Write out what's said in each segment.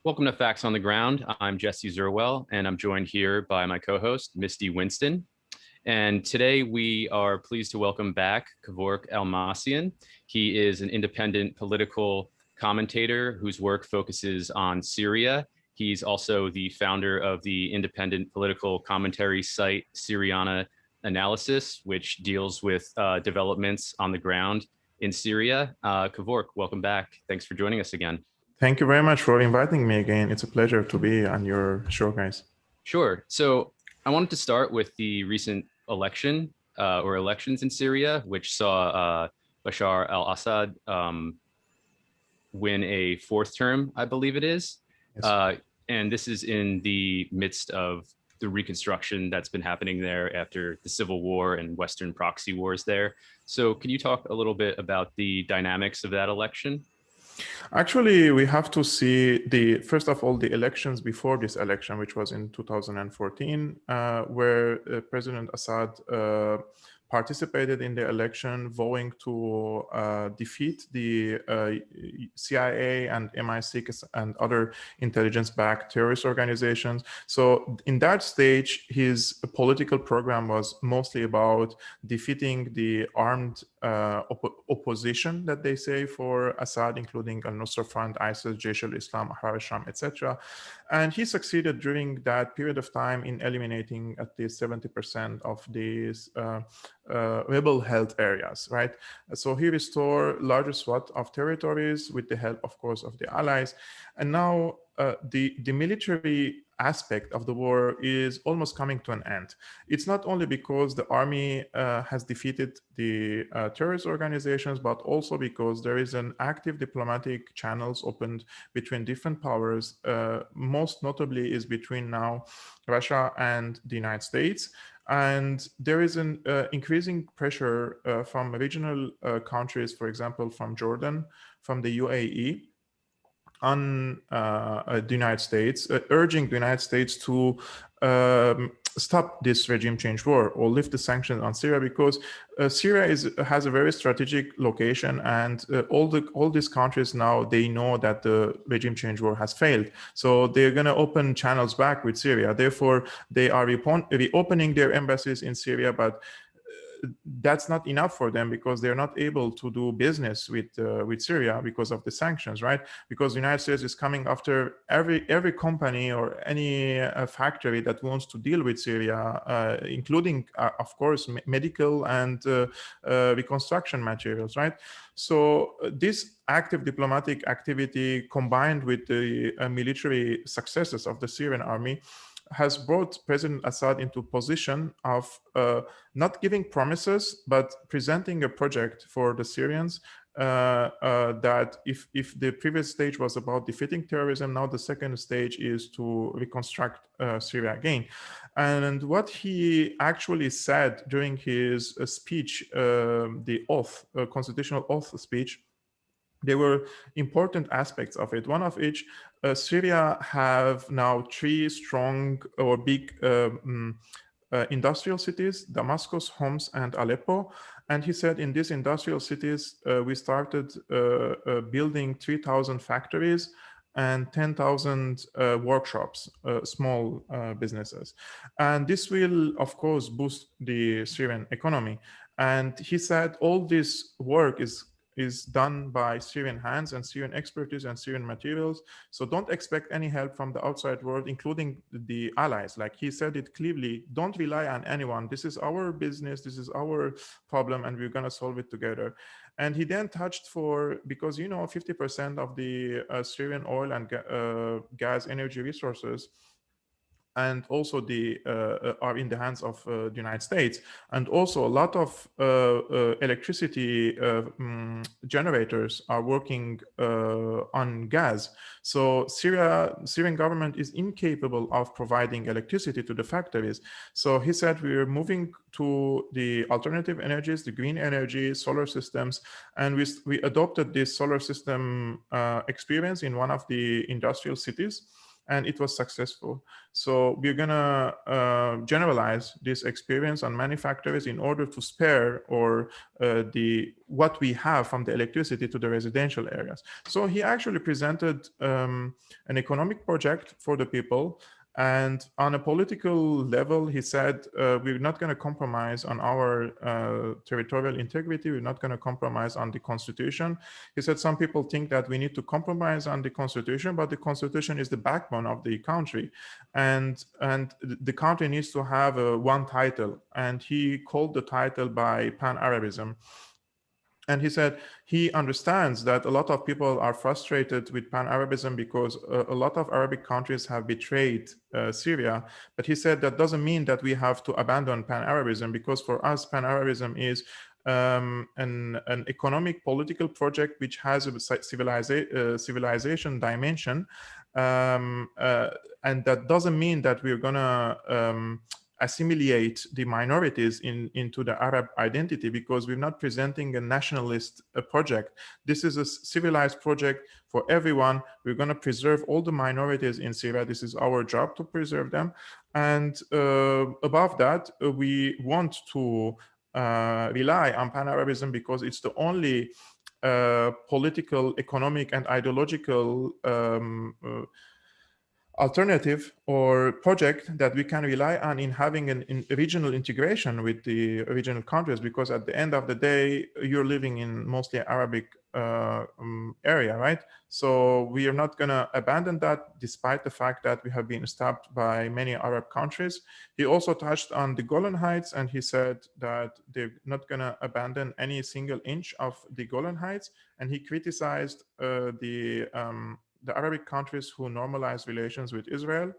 Welcome to Facts on the Ground. I'm Jesse Zerwell, and I'm joined here by my co-host, Misty Winston. And today we are pleased to welcome back Kevork Almassian. He is an independent political commentator whose work focuses on Syria. He's also the founder of the independent political commentary site Syriana Analysis, which deals with developments on the ground in Syria. Kevork, welcome back. Thanks for joining us again. Thank you very much for inviting me again. It's a pleasure to be on your show, guys. Sure. So I wanted to start with the recent election or elections in Syria, which saw Bashar al-Assad win a fourth term, I believe it is. Yes. And this is in the midst of the reconstruction that's been happening there after the civil war and Western proxy wars there. So can you talk a little bit about the dynamics of that election? Actually, we have to see first of all, the elections before this election, which was in 2014, where President Assad participated in the election, vowing to defeat the CIA and MI6 and other intelligence-backed terrorist organizations. So in that stage, his political program was mostly about defeating the armed opposition that they say for Assad, including Al-Nusra Front, ISIS, Jaish al-Islam, Ahrar al-Sham, etc. And he succeeded during that period of time in eliminating at least 70% of these rebel-held areas, right? So he restored larger swath of territories with the help, of course, of the allies. And now the military aspect of the war is almost coming to an end. It's not only because the army has defeated the terrorist organizations, but also because there is an active diplomatic channels opened between different powers. Most notably is between now Russia and the United States. And there is an increasing pressure from regional countries, for example, from Jordan, from the UAE, on the United States, urging the United States to stop this regime change war or lift the sanctions on Syria, because Syria has a very strategic location, and all these countries now, they know that the regime change war has failed. So they're going to open channels back with Syria. Therefore, they are reopening their embassies in Syria, but that's not enough for them, because they're not able to do business with Syria because of the sanctions, right? Because the United States is coming after every company or any factory that wants to deal with Syria, including, of course, medical and reconstruction materials, right? So this active diplomatic activity, combined with the military successes of the Syrian army, has brought President Assad into a position of not giving promises, but presenting a project for the Syrians that if the previous stage was about defeating terrorism, now the second stage is to reconstruct Syria again. And what he actually said during his speech, the oath, constitutional oath speech, there were important aspects of it. One of which, Syria have now 3 strong or big industrial cities: Damascus, Homs, and Aleppo. And he said in these industrial cities, we started building 3,000 factories and 10,000 workshops, small businesses. And this will, of course, boost the Syrian economy. And he said all this work is done by Syrian hands and Syrian expertise and Syrian materials. So don't expect any help from the outside world, including the allies. Like he said it clearly, don't rely on anyone. This is our business, this is our problem, and we're going to solve it together. And he then touched because 50% of the Syrian oil and gas energy resources and also are in the hands of the United States. And also a lot of electricity generators are working on gas. So Syrian government is incapable of providing electricity to the factories. So he said we're moving to the alternative energies, the green energy, solar systems. And we adopted this solar system experience in one of the industrial cities. and it was successful. So we're gonna generalize this experience on many factories in order to spare or what we have from the electricity to the residential areas. So he actually presented an economic project for the people. And on a political level, he said, we're not going to compromise on our territorial integrity. We're not going to compromise on the constitution. He said some people think that we need to compromise on the constitution, but the constitution is the backbone of the country. And the country needs to have one title. And he called the title by Pan-Arabism. And he said he understands that a lot of people are frustrated with Pan-Arabism because a lot of Arabic countries have betrayed Syria. But he said that doesn't mean that we have to abandon Pan-Arabism, because for us, Pan-Arabism is an economic political project which has a civilization dimension. And that doesn't mean that we're going to assimilate the minorities into the Arab identity, because we're not presenting a nationalist project. This is a civilized project for everyone. We're going to preserve all the minorities in Syria. This is our job to preserve them. And above that, we want to rely on Pan-Arabism because it's the only political, economic, and ideological alternative or project that we can rely on in having an regional integration with the regional countries, because at the end of the day, you're living in mostly Arabic area, right? So we are not going to abandon that, despite the fact that we have been stopped by many Arab countries. He also touched on the Golan Heights, and he said that they're not going to abandon any single inch of the Golan Heights. And he criticized the Arabic countries who normalized relations with Israel.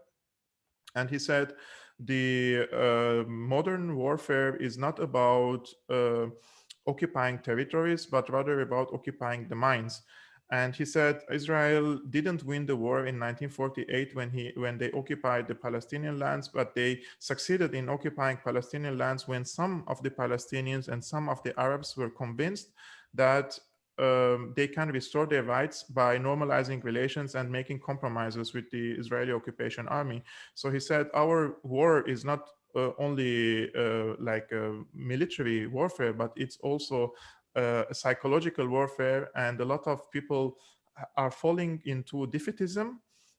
And he said the modern warfare is not about occupying territories, but rather about occupying the minds. And he said Israel didn't win the war in 1948 when they occupied the Palestinian lands, but they succeeded in occupying Palestinian lands when some of the Palestinians and some of the Arabs were convinced that they can restore their rights by normalizing relations and making compromises with the Israeli occupation army. So he said our war is not only like a military warfare, but it's also a psychological warfare. And a lot of people are falling into defeatism,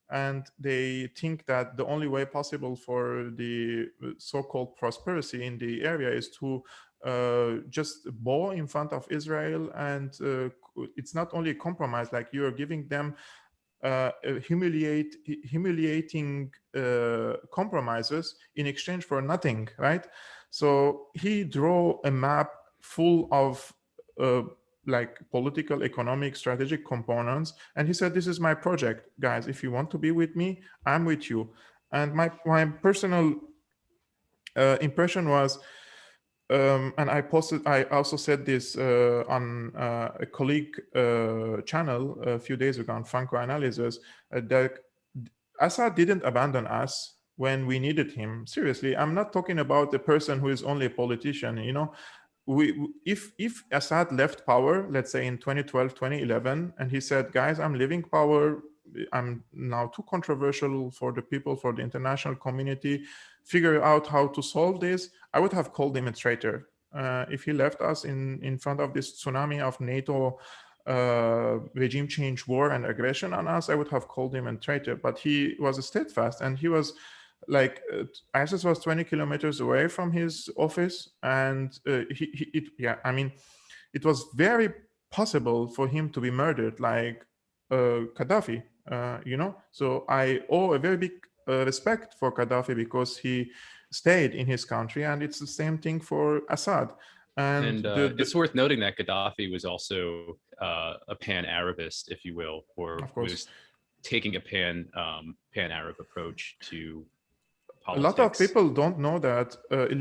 and they think that the only way possible for the so-called prosperity in the area is to just bow in front of Israel. And it's not only a compromise, like you are giving them humiliating compromises in exchange for nothing, right? So he drew a map full of like political, economic, strategic components, and he said, "This is my project, guys. If you want to be with me, I'm with you." And my personal impression was, and I also said this on a colleague channel a few days ago on Franco Analysis, that Assad didn't abandon us when we needed him. Seriously, I'm not talking about the person who is only a politician. You know, if Assad left power, let's say in 2012, 2011, and he said, "Guys, I'm leaving power. I'm now too controversial for the people, for the international community. Figure out how to solve this," I would have called him a traitor. If he left us in front of this tsunami of NATO regime change, war, and aggression on us, I would have called him a traitor. But he was steadfast, and he was like ISIS was 20 kilometers away from his office, and it was very possible for him to be murdered, like Gaddafi. So I owe a very big respect for Gaddafi because he stayed in his country, and it's the same thing for Assad. And it's worth noting that Gaddafi was also a pan-Arabist, if you will, or was taking a pan-Arab approach to politics. A lot of people don't know that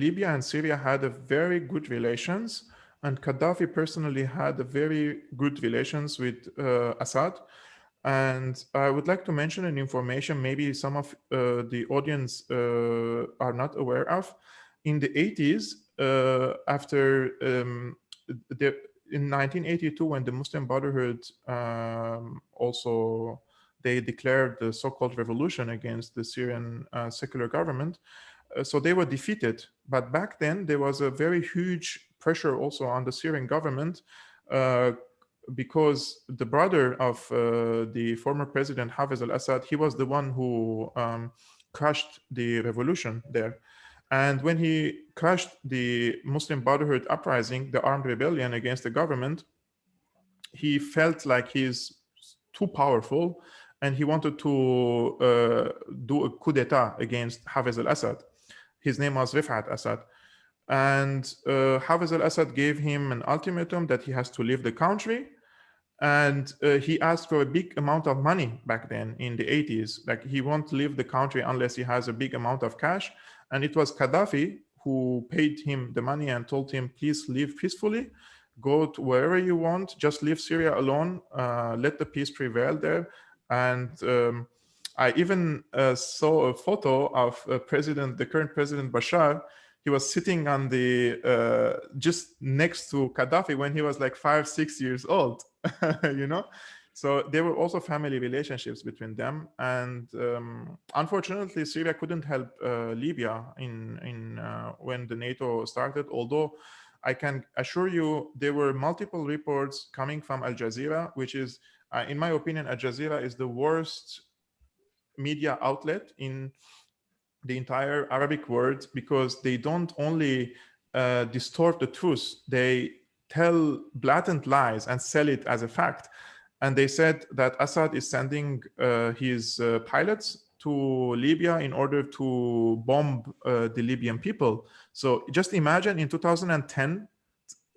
Libya and Syria had a very good relations, and Gaddafi personally had a very good relations with Assad. And I would like to mention an information maybe some of the audience are not aware of. In the 80s, after in 1982, when the Muslim Brotherhood also they declared the so-called revolution against the Syrian secular government. So they were defeated. But back then, there was a very huge pressure also on the Syrian government because the brother of the former president, Hafez al-Assad, he was the one who crushed the revolution there. And when he crushed the Muslim Brotherhood uprising, the armed rebellion against the government, he felt like he's too powerful and he wanted to do a coup d'etat against Hafez al-Assad. His name was Rifat Assad. And Hafez al-Assad gave him an ultimatum that he has to leave the country. And he asked for a big amount of money back then in the 80s. Like he won't leave the country unless he has a big amount of cash. And it was Gaddafi who paid him the money and told him, please leave peacefully, go to wherever you want, just leave Syria alone, let the peace prevail there. And I even saw a photo of the current president Bashar. He was sitting on the just next to Gaddafi when he was like 5-6 years old, you know. So there were also family relationships between them, and unfortunately, Syria couldn't help Libya in when the NATO started. Although I can assure you, there were multiple reports coming from Al Jazeera, which is, in my opinion, Al Jazeera is the worst media outlet in the entire Arabic world, because they don't only distort the truth, they tell blatant lies and sell it as a fact. And they said that Assad is sending his pilots to Libya in order to bomb the Libyan people. So just imagine in 2010,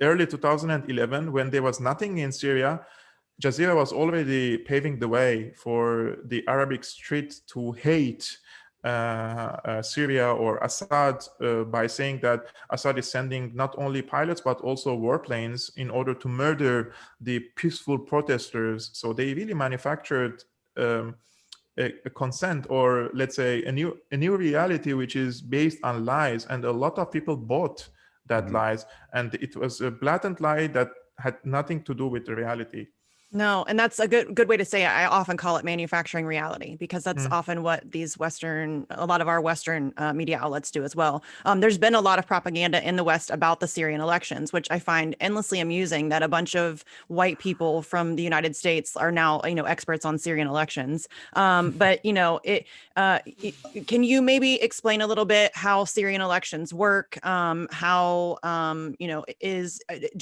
early 2011, when there was nothing in Syria, Jazeera was already paving the way for the Arabic street to hate Syria or Assad by saying that Assad is sending not only pilots but also warplanes in order to murder the peaceful protesters. So they really manufactured a consent, or let's say a new reality, which is based on lies, and a lot of people bought that lies, and it was a blatant lie that had nothing to do with the reality. No, and that's a good way to say it. I often call it manufacturing reality, because that's often what a lot of our Western media outlets do as well. There's been a lot of propaganda in the West about the Syrian elections, which I find endlessly amusing, that a bunch of white people from the United States are now, experts on Syrian elections. But, can you maybe explain a little bit how Syrian elections work? Do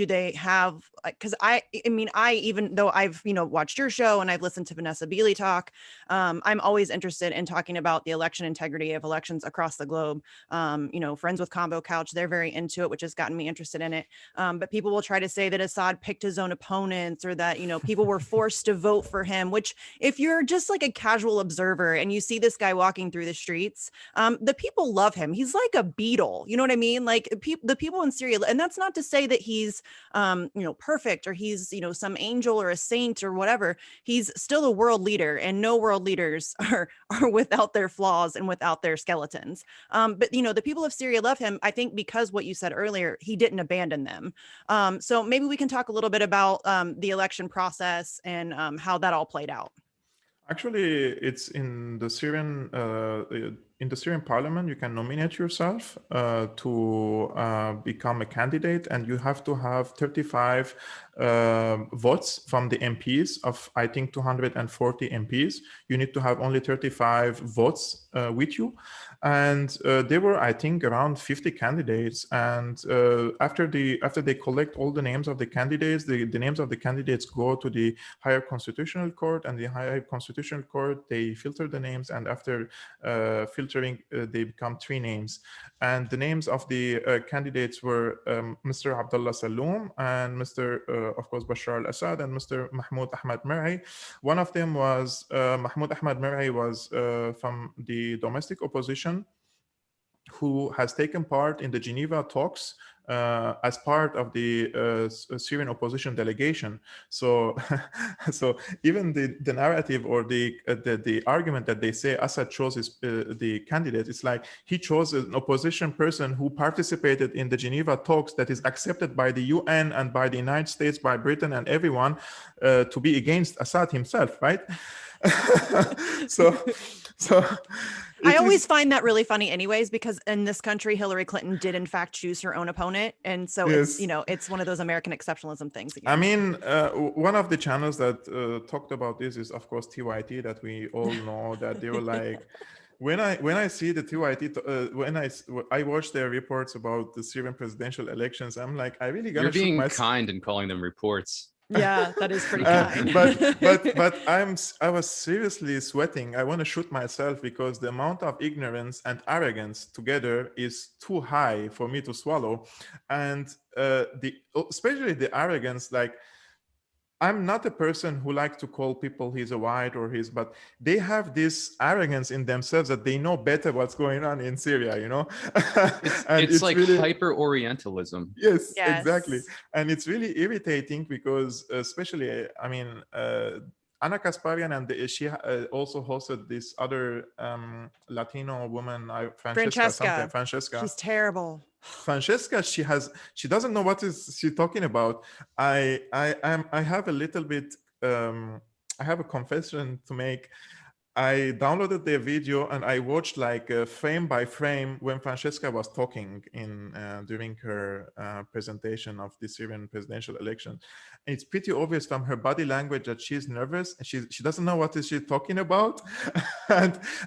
they have, because I even though I've, watched your show and I've listened to Vanessa Beeley talk, I'm always interested in talking about the election integrity of elections across the globe. Friends with Combo Couch, they're very into it, which has gotten me interested in it. But people will try to say that Assad picked his own opponents, or that, people were forced to vote for him, which, if you're just like a casual observer and you see this guy walking through the streets, the people love him. He's like a beetle. You know what I mean? Like the people in Syria, and that's not to say that he's, perfect, or he's, some angel or a saint or whatever. He's still a world leader, and no world leaders are without their flaws and without their skeletons. But the people of Syria love him, I think, because what you said earlier, he didn't abandon them. So maybe we can talk a little bit about the election process and how that all played out. Actually, it's in the Syrian parliament. You can nominate yourself to become a candidate, and you have to have 35 votes from the MPs of, I think, 240 MPs. You need to have only 35 votes with you. And there were, I think, around 50 candidates. And after they collect all the names of the candidates, the names of the candidates go to the higher constitutional court, and the higher constitutional court, they filter the names, and after filtering, they become 3 names. And the names of the candidates were Mr. Abdullah Saloom, and Mr. Of course, Bashar al-Assad, and Mr. Mahmoud Ahmad Mar'i. One of them was Mahmoud Ahmad Mar'i was from the domestic opposition. who has taken part in the Geneva talks as part of the Syrian opposition delegation. So, so even the narrative or the argument that they say Assad chose the candidate, it's like he chose an opposition person who participated in the Geneva talks that is accepted by the UN and by the United States, by Britain and everyone to be against Assad himself, right? so I always find that really funny anyways, because in this country, Hillary Clinton did in fact choose her own opponent. And so it's, you know, it's one of those American exceptionalism things. Again. I mean, one of the channels that talked about this is, of course, TYT, that we all know, that they were like, when I see the TYT, when I watch their reports about the Syrian presidential elections, I'm like, I really gotta You're being shoot myself. kind in calling them reports. Yeah, that is pretty kind. but I was seriously sweating. I want to shoot myself because the amount of ignorance and arrogance together is too high for me to swallow, and especially the arrogance, like. I'm not a person who likes to call people he's a white or his, but they have this arrogance in themselves that they know better what's going on in Syria, you know? it's like really, hyper-Orientalism. Yes, exactly. And it's really irritating because especially, I mean, Anna Kasparian and she also hosted this other Latino woman, Francesca. She's terrible. Francesca, she doesn't know what is she talking about. I have a little bit I have a confession to make. I downloaded their video and I watched like frame by frame when Francesca was talking in during her presentation of the Syrian presidential election. And it's pretty obvious from her body language that she's nervous and she doesn't know what is she talking about.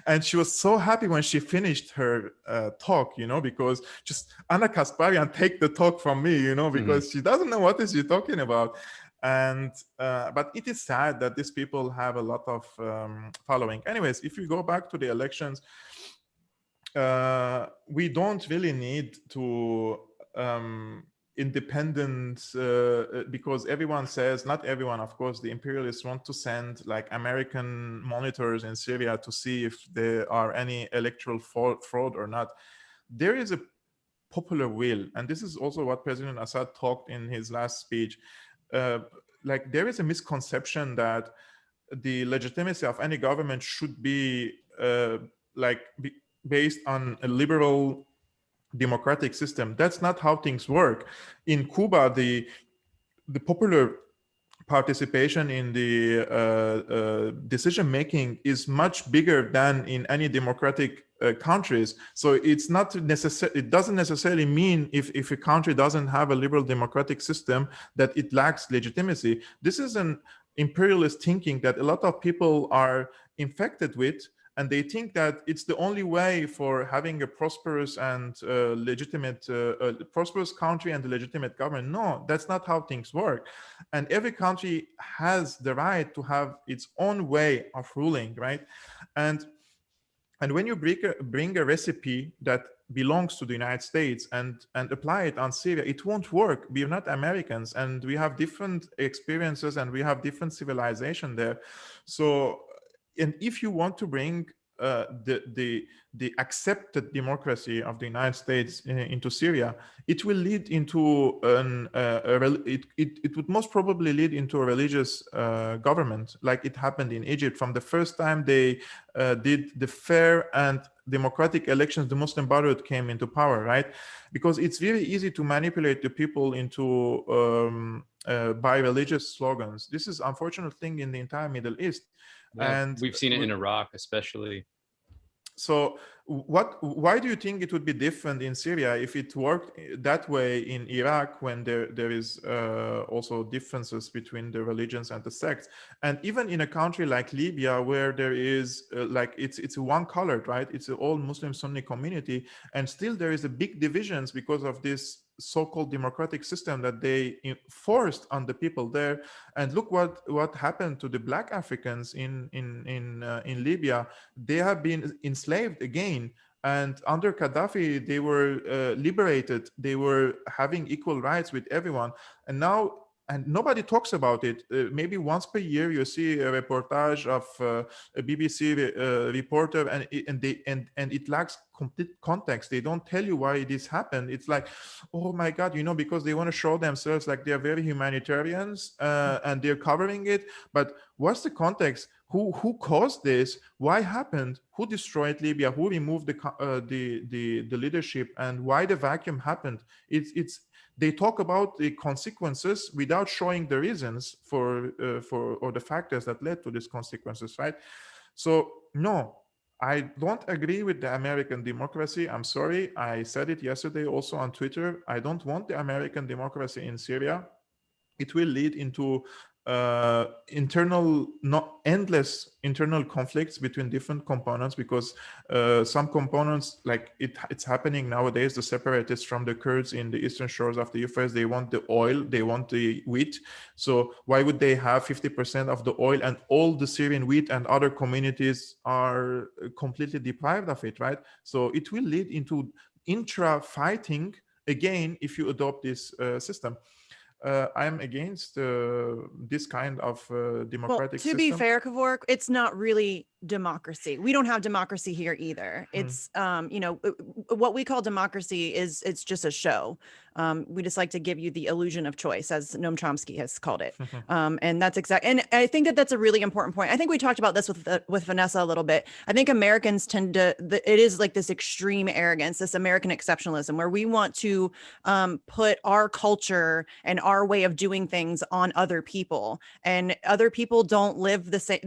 and she was so happy when she finished her talk, you know, because just Anna Kasparian take the talk from me, you know, because she doesn't know what is she talking about. And but it is sad that these people have a lot of following. Anyways, if you go back to the elections, we don't really need to independence because everyone says, not everyone, of course, the imperialists want to send like American monitors in Syria to see if there are any electoral fraud or not. There is a popular will, and this is also what President Assad talked in his last speech. Like there is a misconception that the legitimacy of any government should be based on a liberal democratic system. That's not how things work. In Cuba, the popular participation in the decision making is much bigger than in any democratic countries. So it's not necessary. It doesn't necessarily mean if a country doesn't have a liberal democratic system that it lacks legitimacy. This is an imperialist thinking that a lot of people are infected with, and they think that it's the only way for having a prosperous and legitimate, prosperous country and a legitimate government. No, that's not how things work. And every country has the right to have its own way of ruling, right? And when you bring a recipe that belongs to the United States and apply it on Syria, it won't work. We are not Americans, and we have different experiences and we have different civilization there. So, and if you want to bring the accepted democracy of the United States into Syria, it will lead into it would most probably lead into a religious government, like it happened in Egypt. From the first time they did the fair and democratic elections, the Muslim Brotherhood came into power, right? Because it's very easy to manipulate the people into by religious slogans. This is an unfortunate thing in the entire Middle East. Yeah, and we've seen it in Iraq, especially. So why do you think it would be different in Syria if it worked that way in Iraq, when there is also differences between the religions and the sects? And even in a country like Libya, where there is like it's one colored, right? It's an all Muslim Sunni community, and still there is a big divisions because of this so-called democratic system that they forced on the people there. And look what happened to the Black Africans in Libya. They have been enslaved again, and under Gaddafi they were liberated. They were having equal rights with everyone, and now and nobody talks about it. Maybe once per year you see a reportage of a BBC reporter, and it lacks complete context. They don't tell you why this happened. It's like, oh my God, because they want to show themselves like they're very humanitarians, and they're covering it. But what's the context? Who caused this? Why happened? Who destroyed Libya? Who removed the leadership? And why the vacuum happened? They talk about the consequences without showing the reasons for or the factors that led to these consequences, right? So no, I don't agree with the American democracy. I'm sorry. I said it yesterday also on Twitter. I don't want the American democracy in Syria. It will lead into endless internal conflicts between different components, because some components, like it's happening nowadays, the separatists from the Kurds in the eastern shores of the Euphrates, they want the oil, they want the wheat. So why would they have 50% of the oil, and all the Syrian wheat and other communities are completely deprived of it, right? So it will lead into intra-fighting again if you adopt this system. I'm against this kind of democratic system. To be fair, Kevork, it's not really democracy. We don't have democracy here either. It's what we call democracy it's just a show. We just like to give you the illusion of choice, as Noam Chomsky has called it. And that's exactly, and I think that's a really important point. I think we talked about this with Vanessa a little bit. I think Americans tend to, it is like this extreme arrogance, this American exceptionalism, where we want to put our culture and our way of doing things on other people, and other people don't live the same.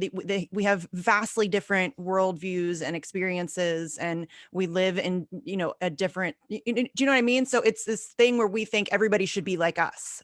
We have vastly different worldviews and experiences, and we live in a different, do you know what I mean? So it's this thing where we think everybody should be like us.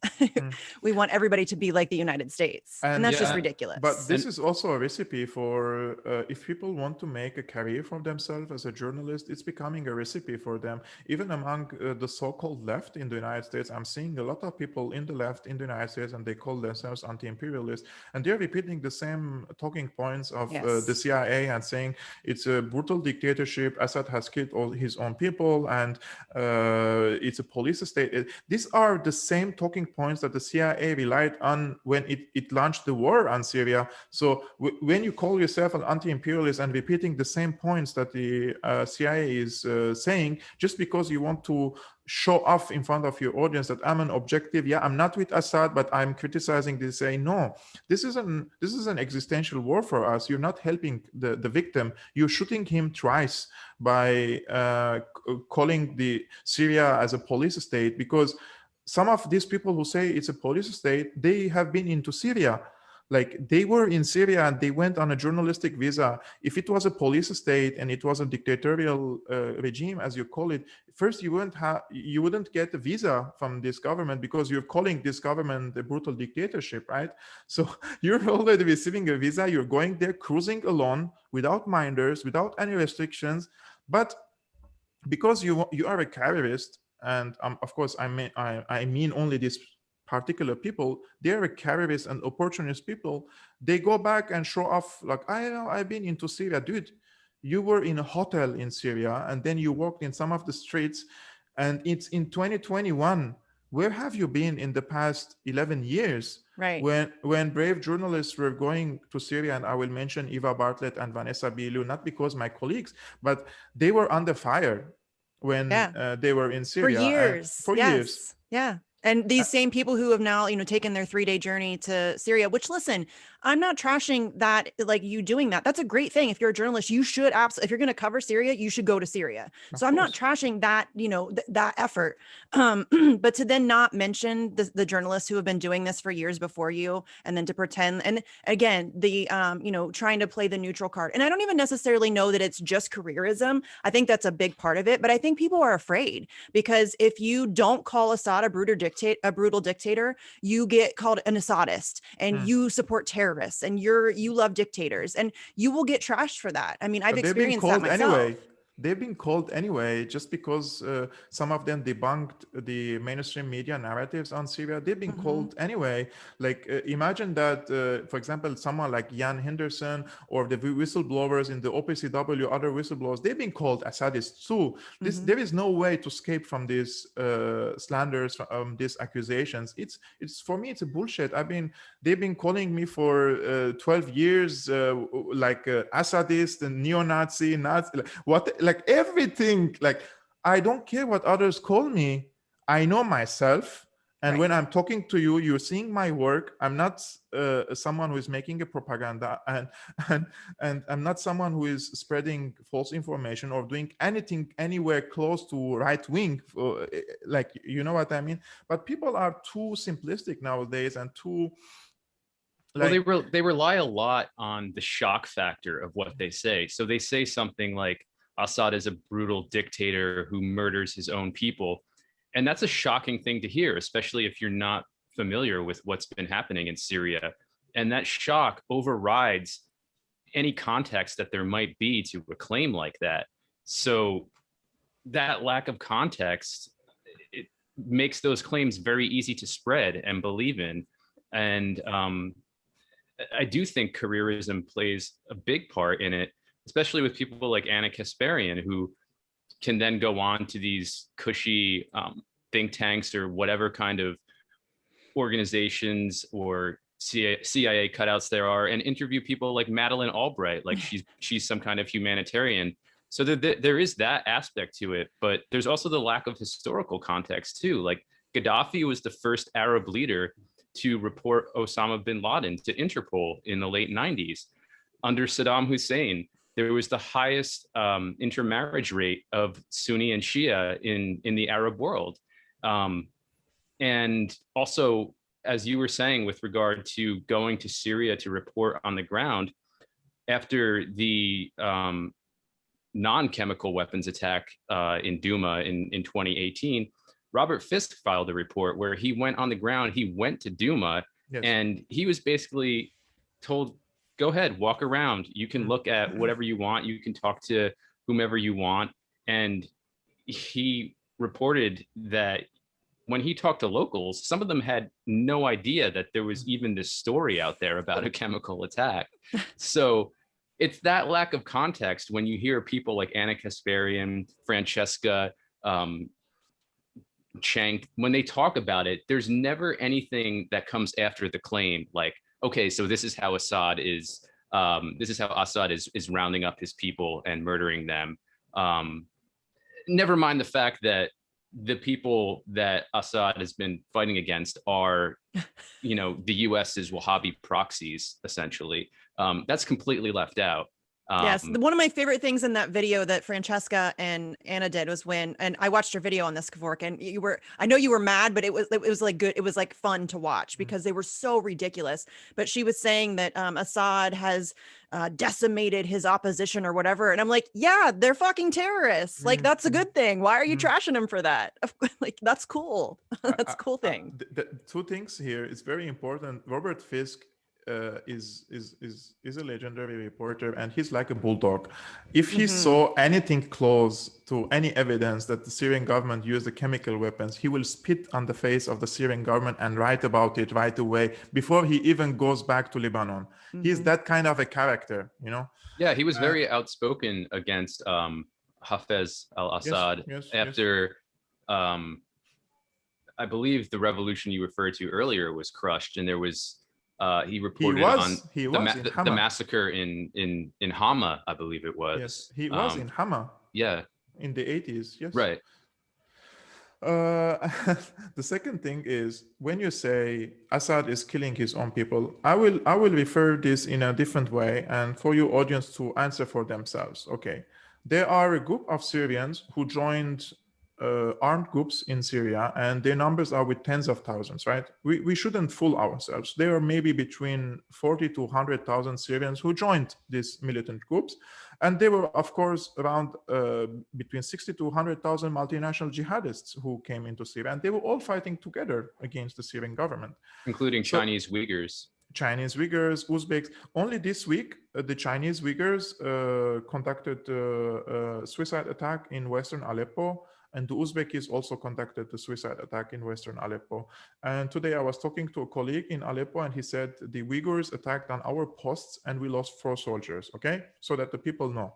We want everybody to be like the United States, and that's just ridiculous. But this is also a recipe for if people want to make a career for themselves as a journalist, it's becoming a recipe for them. Even among the so-called left in the United States, I'm seeing a lot of people in the left in the United States, and they call themselves anti-imperialist, and they're repeating the same talking points of the CIA and saying it's a brutal dictatorship. Assad has killed all his own people, and it's a police state. These are the same talking points that the CIA relied on when it launched the war on Syria. So when you call yourself an anti-imperialist and repeating the same points that the CIA is saying, just because you want to show off in front of your audience that I'm an objective, I'm not with Assad, but I'm criticizing this, say, no, this is an existential war for us. You're not helping the victim. You're shooting him twice by calling the Syria as a police state, because some of these people who say it's a police state, they have been into Syria. Like, they were in Syria and they went on a journalistic visa. If it was a police state and it was a dictatorial regime, as you call it, first you wouldn't get a visa from this government, because you're calling this government a brutal dictatorship, right? So you're already receiving a visa. You're going there cruising alone, without minders, without any restrictions. But because you are a careerist, and of course I mean only this particular people, they're a careerist and opportunist people. They go back and show off, like, I know, I've been into Syria. Dude, you were in a hotel in Syria, and then you walked in some of the streets, and it's in 2021. Where have you been in the past 11 years? Right. When brave journalists were going to Syria, and I will mention Eva Bartlett and Vanessa Bilu, not because my colleagues, but they were under fire when they were in Syria. For years. Yeah. And these same people who have now, taken their 3-day journey to Syria, which, listen, I'm not trashing that, like, you doing that. That's a great thing. If you're a journalist, you should absolutely, if you're going to cover Syria, you should go to Syria. So I'm not trashing that, that effort. But to then not mention the journalists who have been doing this for years before you, and then to pretend, and again, the, trying to play the neutral card. And I don't even necessarily know that it's just careerism. I think that's a big part of it, but I think people are afraid, because if you don't call Assad a brutal dictator, you get called an Assadist, and you support terrorists, and you love dictators, and you will get trashed for that. I mean, I've experienced that myself. Anyway. they've been called anyway, just because some of them debunked the mainstream media narratives on Syria. They've been called anyway. Like imagine that, for example, someone like Jan Henderson or the whistleblowers in the OPCW, other whistleblowers, they've been called Assadists too. There is no way to escape from these slanders, these accusations. It's for me, it's a bullshit. They've been calling me for 12 years like Assadist and neo-Nazi, Nazi, like everything. Like I don't care what others call me. I know myself. And when I'm talking to you, you're seeing my work. I'm not someone who is making a propaganda, and I'm not someone who is spreading false information or doing anything anywhere close to right wing. Like, you know what I mean? But people are too simplistic nowadays and too. Like, well, they rely a lot on the shock factor of what they say. So they say something like Assad is a brutal dictator who murders his own people. And that's a shocking thing to hear, especially if you're not familiar with what's been happening in Syria. And that shock overrides any context that there might be to a claim like that. So that lack of context, it makes those claims very easy to spread and believe in. And I do think careerism plays a big part in it, especially with people like Anna Kasparian, who can then go on to these cushy think tanks or whatever kind of organizations or CIA cutouts there are, and interview people like Madeleine Albright, like she's some kind of humanitarian. So there is that aspect to it, but there's also the lack of historical context too. Like Gaddafi was the first Arab leader to report Osama bin Laden to Interpol in the late 90s. Under Saddam Hussein, there was the highest intermarriage rate of Sunni and Shia in the Arab world. And also, as you were saying, with regard to going to Syria to report on the ground, after the non-chemical weapons attack in Douma in 2018, Robert Fisk filed a report where he went on the ground, he went to Douma, and he was basically told, go ahead, walk around. You can look at whatever you want. You can talk to whomever you want. And he reported that when he talked to locals, some of them had no idea that there was even this story out there about a chemical attack. So it's that lack of context when you hear people like Anna Kasparian, Francesca, Cenk, when they talk about it, there's never anything that comes after the claim, like, okay, so this is how Assad is rounding up his people and murdering them. Never mind the fact that the people that Assad has been fighting against are, the US's Wahhabi proxies, essentially. That's completely left out. Yes, one of my favorite things in that video that Francesca and Anna did was and I watched your video on this, Kevork, and I know you were mad, but it was like good. It was like fun to watch because they were so ridiculous. But she was saying that Assad has decimated his opposition or whatever. And I'm like, yeah, they're fucking terrorists. Like, that's a good thing. Why are you trashing them for that? Like, that's cool. That's a cool thing. The two things here is very important. Robert Fisk is a legendary reporter, and he's like a bulldog. If he saw anything close to any evidence that the Syrian government used the chemical weapons, he will spit on the face of the Syrian government and write about it right away before he even goes back to Lebanon. He's that kind of a character, Yeah, he was very outspoken against Hafez al-Assad after I believe the revolution you referred to earlier was crushed, and there was he reported on the massacre in Hama, I believe it was. Yes, he was in Hama. Yeah. In the 80s, yes. Right. The second thing is, when you say Assad is killing his own people, I will refer this in a different way and for your audience to answer for themselves. Okay. There are a group of Syrians who joined armed groups in Syria, and their numbers are with tens of thousands, right? We shouldn't fool ourselves. There are maybe between 40 to 100,000 Syrians who joined these militant groups. And there were, of course, around between 60 to 100,000 multinational jihadists who came into Syria, and they were all fighting together against the Syrian government. Including Chinese Uyghurs. Chinese Uyghurs, Uzbeks. Only this week, the Chinese Uyghurs conducted a suicide attack in Western Aleppo, and the Uzbekis also conducted a suicide attack in Western Aleppo. And today I was talking to a colleague in Aleppo, and he said the Uyghurs attacked on our posts and we lost 4 soldiers, okay? So that the people know.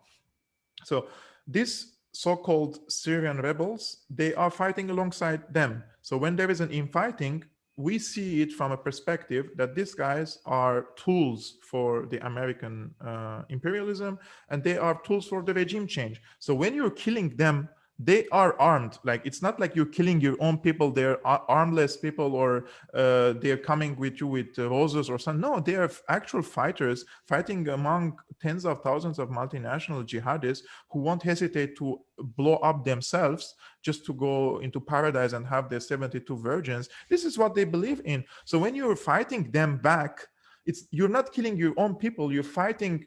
So these so-called Syrian rebels, they are fighting alongside them. So when there is an infighting, we see it from a perspective that these guys are tools for the American imperialism, and they are tools for the regime change. So when you're killing them, they are armed. Like, it's not like you're killing your own people. They're armless people, or they're coming with you with roses or something. No, they are actual fighters fighting among tens of thousands of multinational jihadists who won't hesitate to blow up themselves just to go into paradise and have their 72 virgins. This is what they believe in. So when you're fighting them back, you're not killing your own people. You're fighting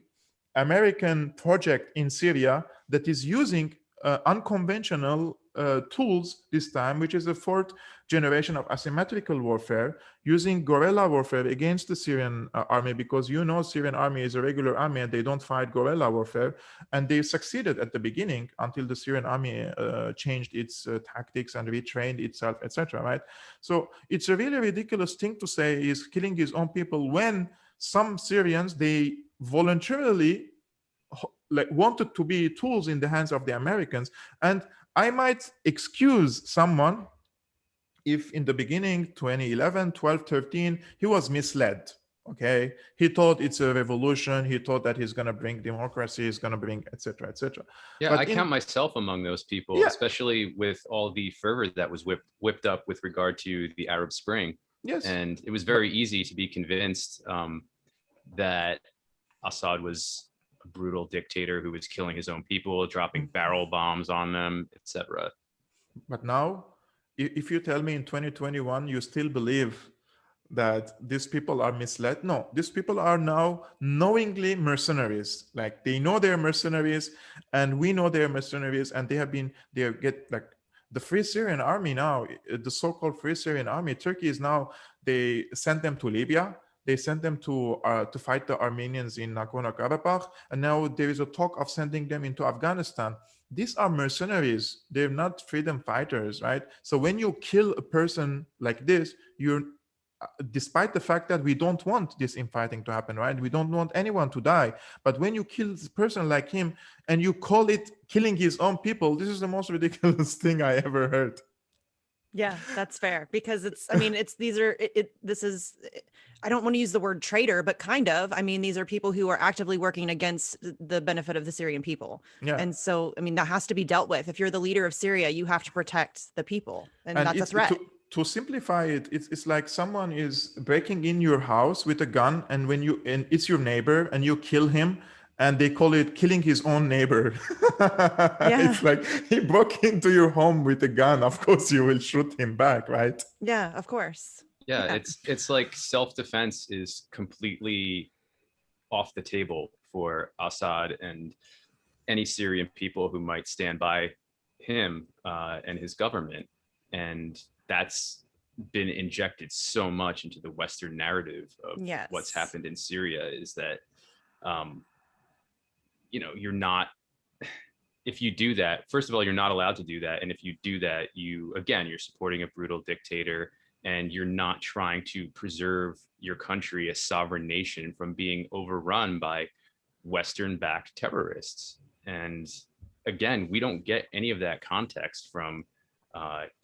American project in Syria that is using unconventional tools this time, which is the 4th generation of asymmetrical warfare, using guerrilla warfare against the Syrian army, because Syrian army is a regular army and they don't fight guerrilla warfare. And they succeeded at the beginning until the Syrian army changed its tactics and retrained itself, etc. Right? So it's a really ridiculous thing to say is killing his own people, when some Syrians, they voluntarily wanted to be tools in the hands of the Americans. And I might excuse someone if in the beginning, 2011, 12, 13, he was misled. Okay, he thought it's a revolution. He thought that he's going to bring democracy, he's going to bring etc. etc. Yeah, but I count myself among those people, Yeah. especially with all the fervor that was whipped up with regard to the Arab Spring. Yes. And it was very easy to be convinced that Assad was a brutal dictator who was killing his own people, dropping barrel bombs on them, etc. But now, if you tell me in 2021 you still believe that these people are misled, no, these people are now knowingly mercenaries. Like, they know they're mercenaries, and we know they're mercenaries, and they get like the Free Syrian Army now, the so-called Free Syrian Army. Turkey is now, they sent them to Libya. They sent them to fight the Armenians in Nagorno-Karabakh, and now there is a talk of sending them into Afghanistan. These are mercenaries. They're not freedom fighters, right? So when you kill a person like this, you're, despite the fact that we don't want this infighting to happen, right? We don't want anyone to die. But when you kill a person like him and you call it killing his own people, this is the most ridiculous thing I ever heard. Yeah, that's fair, because I don't want to use the word traitor, but kind of. I mean, these are people who are actively working against the benefit of the Syrian people. Yeah. And so, I mean, that has to be dealt with. If you're the leader of Syria, you have to protect the people. And that's a threat. To simplify it, it's like someone is breaking in your house with a gun, and it's your neighbor, and you kill him, and they call it killing his own neighbor. Yeah. It's like, he broke into your home with a gun. Of course, you will shoot him back, right? Yeah, of course. Yeah, it's like self-defense is completely off the table for Assad and any Syrian people who might stand by him and his government. And that's been injected so much into the Western narrative of what's happened in Syria, is that you're not, if you do that, first of all, you're not allowed to do that. And if you do that, you're supporting a brutal dictator, and you're not trying to preserve your country, a sovereign nation, from being overrun by Western-backed terrorists. And again, we don't get any of that context from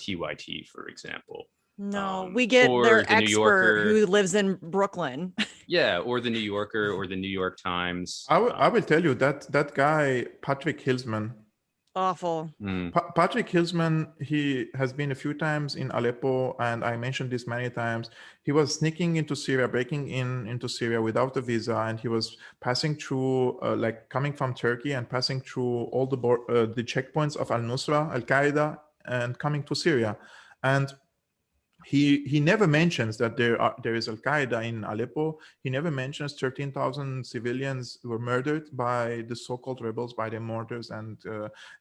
TYT, for example. No, we get their expert who lives in Brooklyn. Yeah, or the New Yorker or the New York Times. I will tell you that guy, Patrick Hillsman. Awful. Patrick Hillsman, he has been a few times in Aleppo, and I mentioned this many times. He was sneaking into Syria, breaking into Syria without a visa, and he was passing through, coming from Turkey and passing through all the checkpoints of Al-Nusra, Al-Qaeda, and coming to Syria. And he never mentions that there is Al-Qaeda in Aleppo. He never mentions 13,000 civilians were murdered by the so-called rebels, by their mortars, and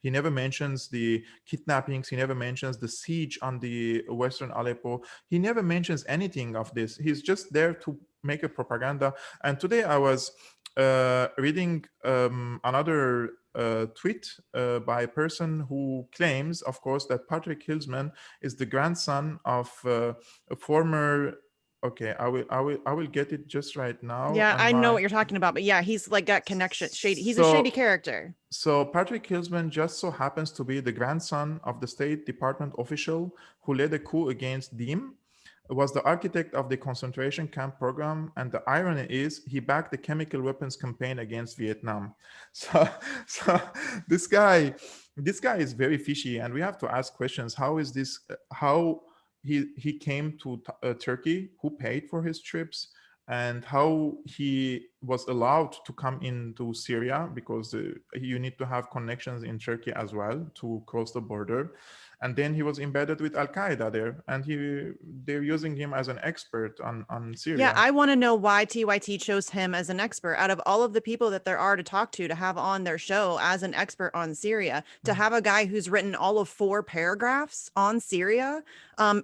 he never mentions the kidnappings. He never mentions the siege on the Western Aleppo. He never mentions anything of this. He's just there to make a propaganda. And today I was reading another tweet by a person who claims, of course, that Patrick Hillsman is the grandson of a former. Okay, I will get it just right now. Yeah, on I know my- what you're talking about, but yeah, he's like got connection. Shady. He's a So- shady character. So Patrick Hillsman just so happens to be the grandson of the State Department official who led a coup against Diem, was the architect of the concentration camp program, and the irony is he backed the chemical weapons campaign against Vietnam. So this guy is very fishy, and we have to ask questions. How is this? How he came to Turkey? Who paid for his trips? And how he was allowed to come into Syria, because you need to have connections in Turkey as well to cross the border. And then he was embedded with Al-Qaeda there, and they're using him as an expert on Syria. Yeah, I want to know why TYT chose him as an expert out of all of the people that there are to talk to have on their show as an expert on Syria. To have a guy who's written all of 4 paragraphs on Syria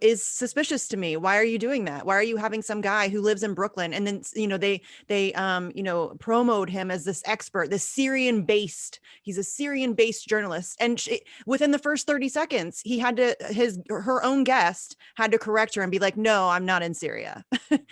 is suspicious to me. Why are you doing that? Why are you having some guy who lives in Brooklyn and then they promote him as this expert, this he's a Syrian-based journalist, and within the first 30 seconds he had to her own guest had to correct her and be like, no, I'm not in Syria.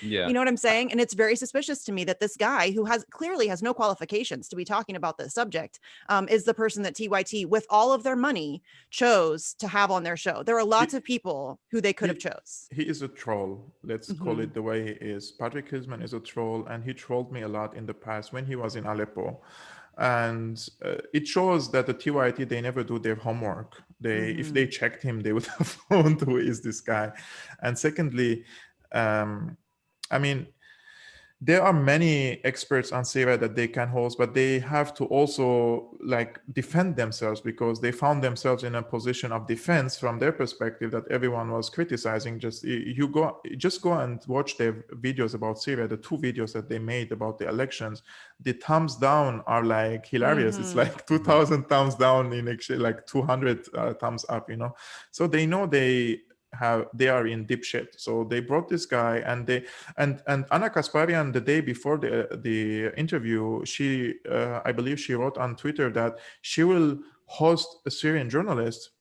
Yeah. You know what I'm saying? And it's very suspicious to me that this guy who clearly has no qualifications to be talking about this subject is the person that TYT, with all of their money, chose to have on their show. There are lots of people who they could have chose. He is a troll. Let's call it the way he is. Patrick Hillsman is a troll, and he trolled me a lot in the past when he was in Aleppo. And it shows that the TYT, they never do their homework. If they checked him, they would have found who is this guy. And secondly, I mean, there are many experts on Syria that they can host, but they have to also like defend themselves, because they found themselves in a position of defense from their perspective that everyone was criticizing. Just go and watch their videos about Syria, the 2 videos that they made about the elections. The thumbs down are like hilarious. It's like 2,000 thumbs down in actually like 200 thumbs up, So they know they are in deep shit. So they brought this guy, and Anna Kasparian, the day before the interview, she I believe she wrote on Twitter that she will host a Syrian journalist.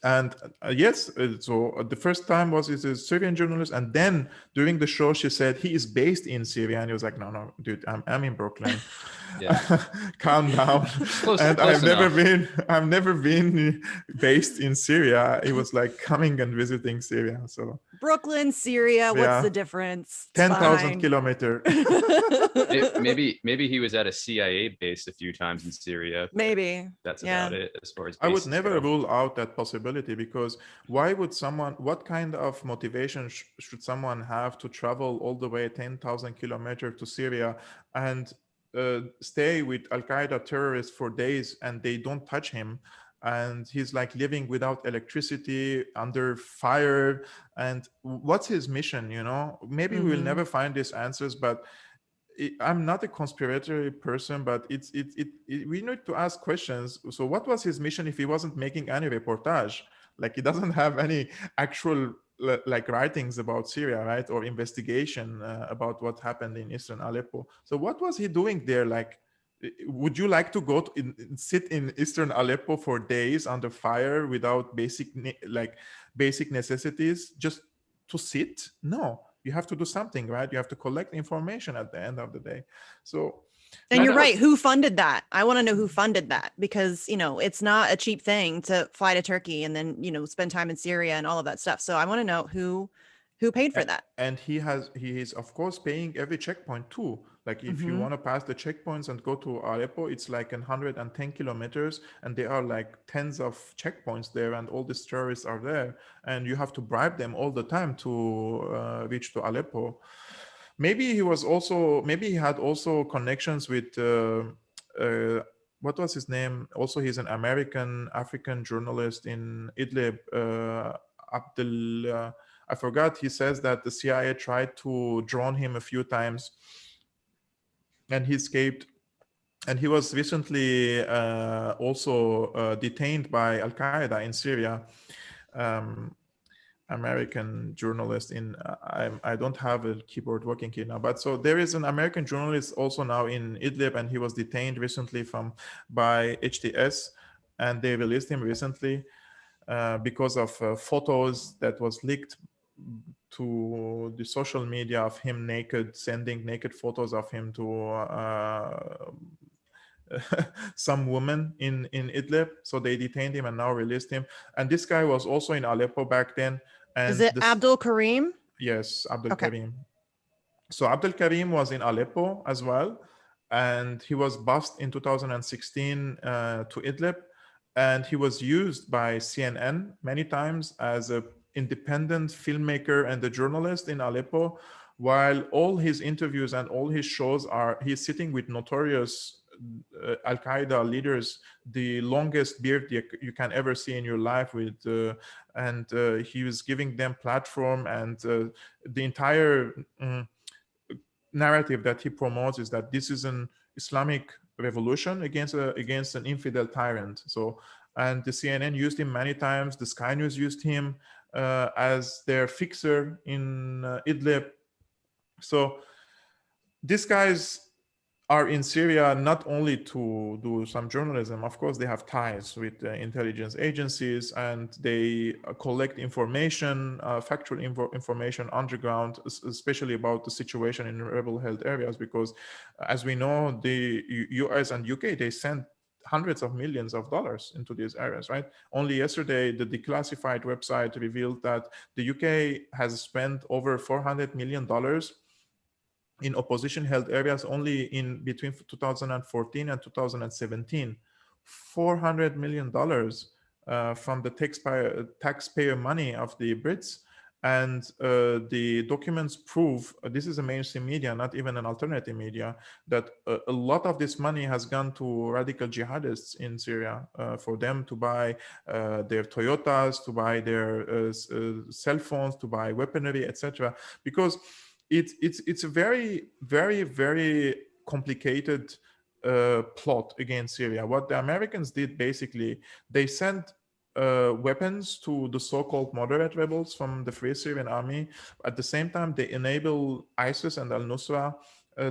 And yes, so the first time is a Syrian journalist, and then during the show she said he is based in Syria, and he was like, no, dude, I'm in Brooklyn. Calm down. And I've never been based in Syria. It was like coming and visiting Syria. So Brooklyn, Syria, what's the difference? 10,000 kilometers. maybe he was at a CIA base a few times in Syria. Maybe that's about it as far as I would never go. rule out that possibility, because what kind of motivation should someone have to travel all the way 10,000 kilometers to Syria and stay with Al-Qaeda terrorists for days, and they don't touch him, and he's like living without electricity, under fire? And what's his mission? Maybe we'll never find these answers, but I'm not a conspiratory person, but we need to ask questions. So what was his mission if he wasn't making any reportage? Like, he doesn't have any actual like writings about Syria, right? Or investigation about what happened in Eastern Aleppo. So what was he doing there? Like, would you like to go sit in Eastern Aleppo for days under fire without basic necessities, just to sit? No. You have to do something, right? You have to collect information at the end of the day. So, and you're right. Who funded that? I want to know who funded that, because, it's not a cheap thing to fly to Turkey and then, spend time in Syria and all of that stuff. So I want to know who paid for that. And he is of course paying every checkpoint too. Like, if you want to pass the checkpoints and go to Aleppo, it's like 110 kilometers, and there are like tens of checkpoints there, and all these terrorists are there, and you have to bribe them all the time to reach to Aleppo. Maybe he had also connections with what was his name? Also, he's an African journalist in Idlib, Abdel. I forgot. He says that the CIA tried to drone him a few times, and he escaped. And he was recently also detained by Al-Qaeda in Syria. American journalist in I don't have a keyboard working here now, but so there is an American journalist also now in Idlib, and he was detained recently by HTS, and they released him recently because of photos that was leaked to the social media of him naked, sending naked photos of him to some woman in Idlib. So they detained him and now released him. And this guy was also in Aleppo back then. And Is it Abdul Karim? Yes, Abdul Okay. Karim. So Abdul Karim was in Aleppo as well, and he was bused in 2016 to Idlib, and he was used by CNN many times as an independent filmmaker and a journalist in Aleppo, while all his interviews and all his shows he's sitting with notorious Al-Qaeda leaders, the longest beard you can ever see in your life and he was giving them platform, and the entire narrative that he promotes is that this is an Islamic revolution against an infidel tyrant. So, and the CNN used him many times. The Sky News used him as their fixer in Idlib. So these guys are in Syria not only to do some journalism. Of course, they have ties with intelligence agencies, and they collect information, factual information underground, especially about the situation in rebel-held areas. Because, as we know, the US and UK, they send hundreds of millions of dollars into these areas, right? Only yesterday, the declassified website revealed that the UK has spent over $400 million in opposition-held areas only in between 2014 and 2017, $400 million from the taxpayer money of the Brits. And the documents prove, this is a mainstream media, not even an alternative media, that a lot of this money has gone to radical jihadists in Syria for them to buy their Toyotas, to buy their cell phones, to buy weaponry, etc. Because it's a very, very, very complicated plot against Syria. What the Americans did, basically, they sent weapons to the so-called moderate rebels from the Free Syrian Army. At the same time, they enable ISIS and al-Nusra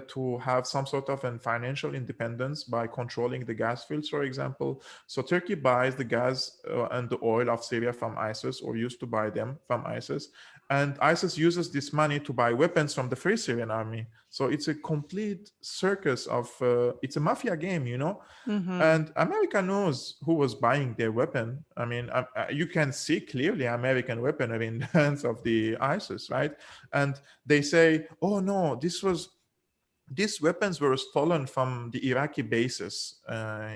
to have some sort of an financial independence by controlling the gas fields, for example. So Turkey buys the gas and the oil of Syria from ISIS, or used to buy them from ISIS. And ISIS uses this money to buy weapons from the Free Syrian Army. So it's a complete circus of, it's a mafia game, you know? Mm-hmm. And America knows who was buying their weapon. I mean, you can see clearly American weaponry in the hands of the ISIS, right? And they say, oh no, these weapons were stolen from the Iraqi bases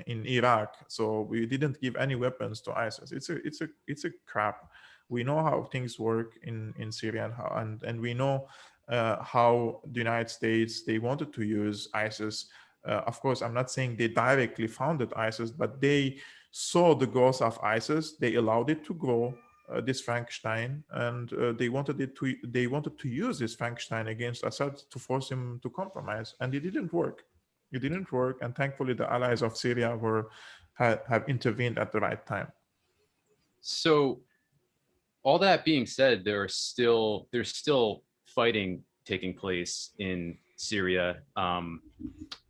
in Iraq. So we didn't give any weapons to ISIS. It's a crap. We know how things work in Syria, and we know how the United States, they wanted to use ISIS. Of course, I'm not saying they directly founded ISIS, but they saw the growth of ISIS. They allowed it to grow, this Frankenstein, and they wanted to use this Frankenstein against Assad to force him to compromise, and it didn't work. It didn't work, and thankfully the allies of Syria have intervened at the right time. So all that being said, there's still fighting taking place in Syria,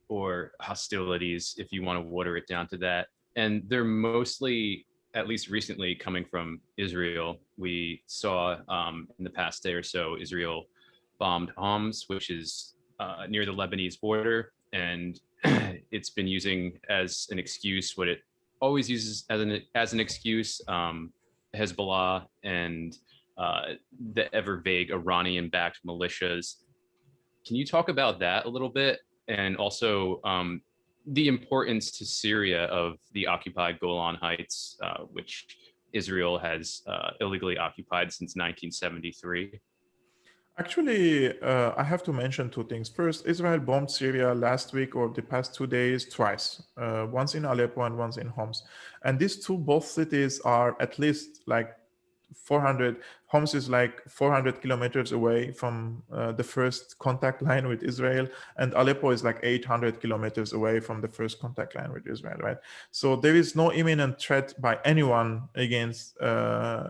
or hostilities, if you want to water it down to that. And they're mostly, at least recently, coming from Israel. We saw in the past day or so, Israel bombed Homs, which is near the Lebanese border, and it's been using as an excuse what it always uses as an excuse, Hezbollah and the ever vague Iranian-backed militias. Can you talk about that a little bit, and also the importance to Syria of the occupied Golan Heights, which Israel has illegally occupied since 1973? Actually, I have to mention two things. First, Israel bombed Syria last week or the past 2 days twice, once in Aleppo and once in Homs. And these both cities are at least like 400. Homs is like 400 kilometers away from the first contact line with Israel, and Aleppo is like 800 kilometers away from the first contact line with Israel, right? So there is no imminent threat by anyone against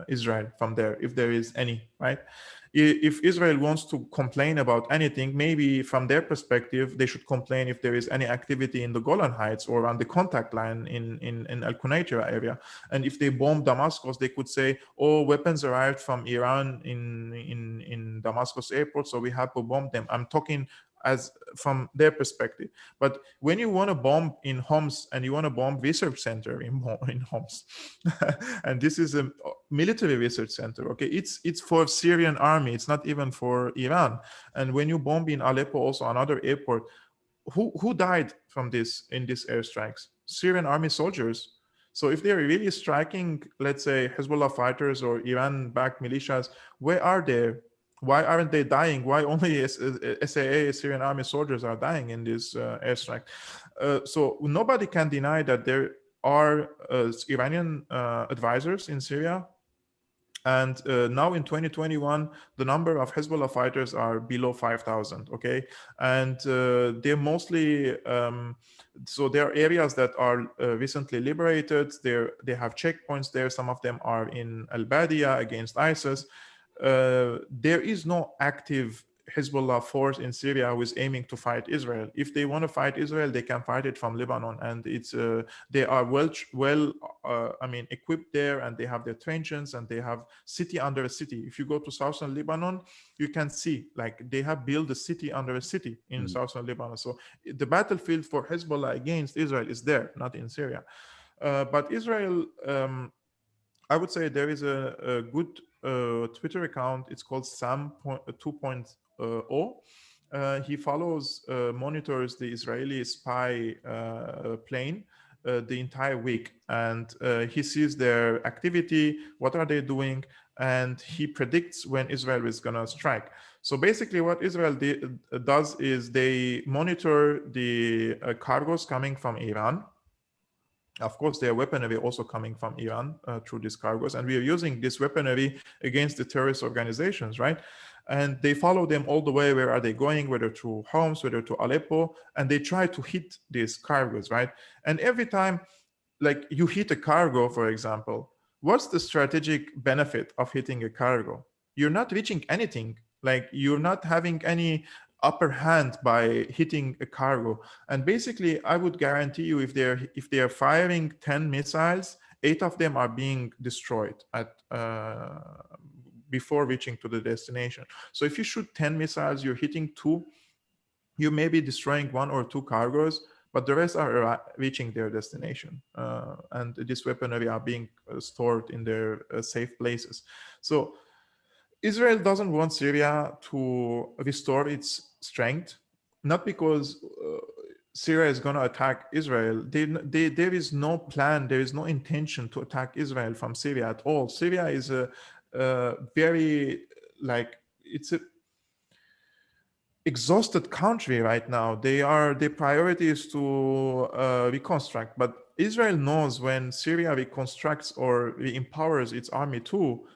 Israel from there, if there is any, right? If Israel wants to complain about anything, maybe from their perspective, they should complain if there is any activity in the Golan Heights or on the contact line in Al Quneitra area. And if they bomb Damascus, they could say, oh, weapons arrived from Iran in Damascus airport, so we have to bomb them. I'm talking as from their perspective. But when you want to bomb in Homs and you want to bomb research center in Homs, and this is a military research center, okay, it's for Syrian army, it's not even for Iran. And when you bomb in Aleppo, also another airport, who died from this in these airstrikes? Syrian army soldiers. So if they're really striking, let's say, Hezbollah fighters or Iran-backed militias, where are they? Why aren't they dying? Why only SAA, Syrian army soldiers, are dying in this airstrike? So nobody can deny that there are Iranian advisors in Syria. And now in 2021, the number of Hezbollah fighters are below 5,000, okay? And they're mostly, so there are areas that are recently liberated. They have checkpoints there. Some of them are in Al-Badia against ISIS. There is no active Hezbollah force in Syria who is aiming to fight Israel. If they want to fight Israel, they can fight it from Lebanon, and it's they are well equipped there, and they have their trenches, and they have city under a city. If you go to southern Lebanon, you can see like they have built a city under a city in southern Lebanon. So the battlefield for Hezbollah against Israel is there, not in Syria. But Israel, I would say there is a good Twitter account. It's called Sam 2.0. He follows, monitors the Israeli spy plane the entire week, and he sees their activity, what are they doing, and he predicts when Israel is going to strike. So basically what Israel does is they monitor the cargoes coming from Iran. Of course, their weaponry also coming from Iran through these cargoes, and we are using this weaponry against the terrorist organizations, right? And they follow them all the way. Where are they going? Whether to Homs, whether to Aleppo, and they try to hit these cargoes, right? And every time, like you hit a cargo, for example, what's the strategic benefit of hitting a cargo? You're not reaching anything. Like you're not having any upper hand by hitting a cargo. And basically, I would guarantee you, if they are firing 10 missiles, 8 of them are being destroyed at before reaching to the destination. So if you shoot 10 missiles, you're hitting 2, you may be destroying 1 or 2 cargoes, but the rest are reaching their destination. And this weaponry are being stored in their safe places. So Israel doesn't want Syria to restore its strength, not because Syria is going to attack Israel. There is no plan, there is no intention to attack Israel from Syria at all. Syria is a very, like, it's a exhausted country right now. Their priority is to reconstruct, but Israel knows when Syria reconstructs or re-empowers its army too,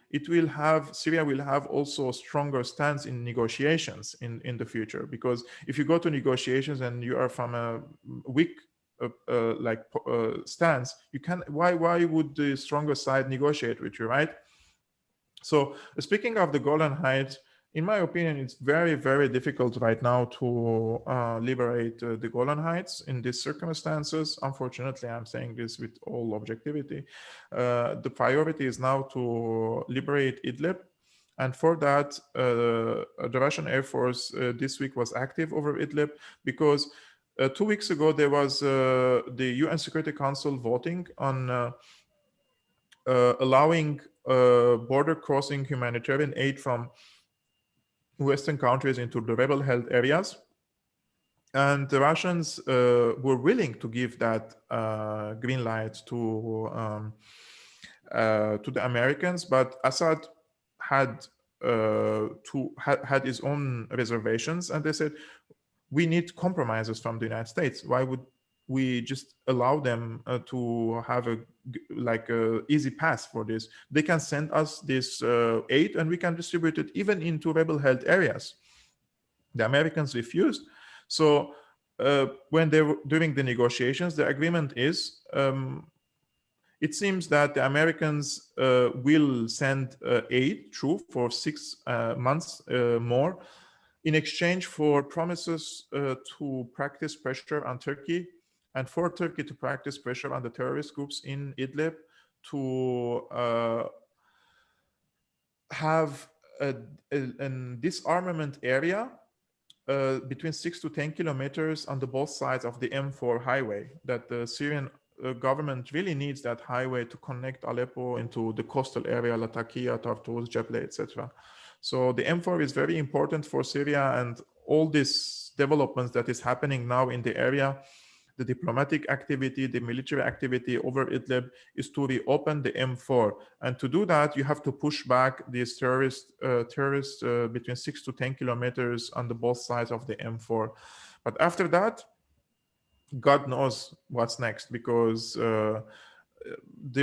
Syria will have also a stronger stance in negotiations in the future. Because if you go to negotiations and you are from a weak stance, you can, why would the stronger side negotiate with you, right? So speaking of the Golan Heights, in my opinion, it's very, very difficult right now to liberate the Golan Heights in these circumstances. Unfortunately, I'm saying this with all objectivity. The priority is now to liberate Idlib. And for that, the Russian Air Force this week was active over Idlib, because 2 weeks ago, there was the UN Security Council voting on allowing border crossing humanitarian aid from Western countries into the rebel-held areas. And the Russians were willing to give that green light to the Americans, but Assad had his own reservations, and they said, we need compromises from the United States. Why would we just allow them to have a easy pass for this, they can send us this aid and we can distribute it even into rebel held areas. The Americans refused. So when they were doing the negotiations, the agreement is it seems that the Americans will send aid through for 6 months more in exchange for promises to practice pressure on Turkey and for Turkey to practice pressure on the terrorist groups in Idlib to have an disarmament area between 6 to 10 kilometers on the both sides of the M4 highway, that the Syrian government really needs that highway to connect Aleppo into the coastal area, Latakia, Tartus, Jableh, etc. So the M4 is very important for Syria, and all these developments that is happening now in the area, the diplomatic activity, the military activity over Idlib, is to reopen the M4. And to do that, you have to push back these terrorists between 6 to 10 kilometers on the both sides of the M4. But after that, God knows what's next, because the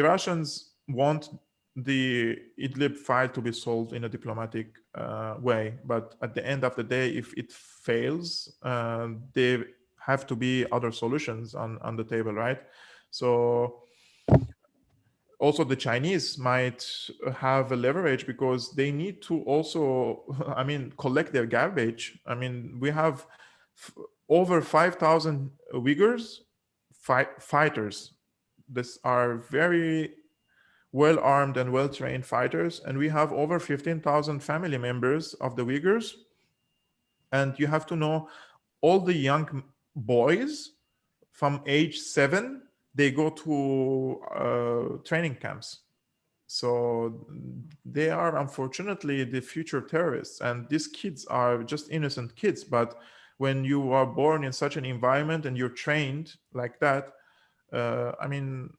Russians want the Idlib file to be solved in a diplomatic way. But at the end of the day, if it fails, there have to be other solutions on the table, right? So also the Chinese might have a leverage because they need to also, collect their garbage. We have over 5,000 Uyghurs fighters. These are very well-armed and well-trained fighters. And we have over 15,000 family members of the Uyghurs. And you have to know, all the young boys from age 7, they go to training camps. So they are unfortunately the future terrorists. And these kids are just innocent kids. But when you are born in such an environment and you're trained like that,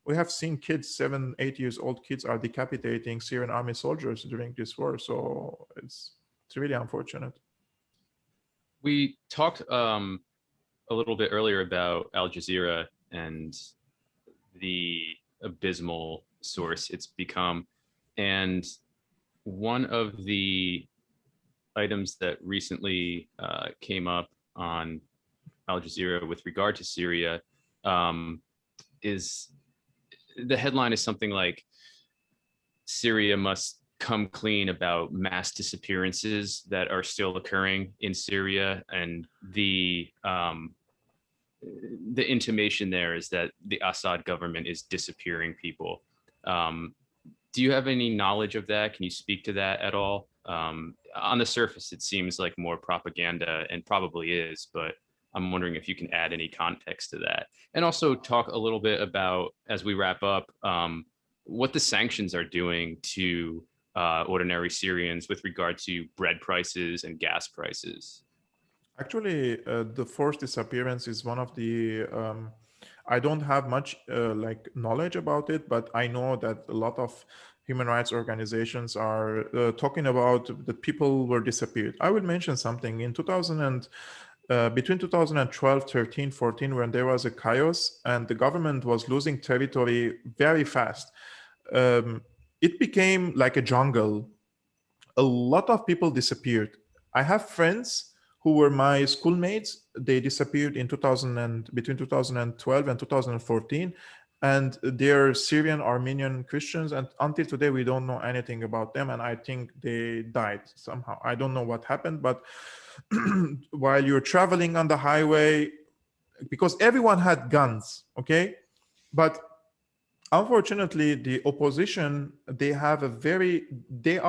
we have seen kids, 7, 8 years old kids are decapitating Syrian army soldiers during this war. So it's really unfortunate. We talked a little bit earlier about Al Jazeera and the abysmal source it's become. And one of the items that recently came up on Al Jazeera with regard to Syria is the headline is something like, Syria must come clean about mass disappearances that are still occurring in Syria. And the intimation there is that the Assad government is disappearing people. Do you have any knowledge of that? Can you speak to that at all? On the surface, it seems like more propaganda, and probably is, but I'm wondering if you can add any context to that. And also talk a little bit about, as we wrap up, what the sanctions are doing to ordinary Syrians with regard to bread prices and gas prices. Actually, the forced disappearance is one of the, I don't have much knowledge about it, but I know that a lot of human rights organizations are talking about the people were disappeared. I will mention something. In between 2012, 13, 14, when there was a chaos and the government was losing territory very fast, it became like a jungle. A lot of people disappeared. I have friends who were my schoolmates. They disappeared in between 2012 and 2014. And they're Syrian Armenian Christians. And until today, we don't know anything about them. And I think they died somehow. I don't know what happened, but while you're traveling on the highway, because everyone had guns, okay? But unfortunately, the opposition, they are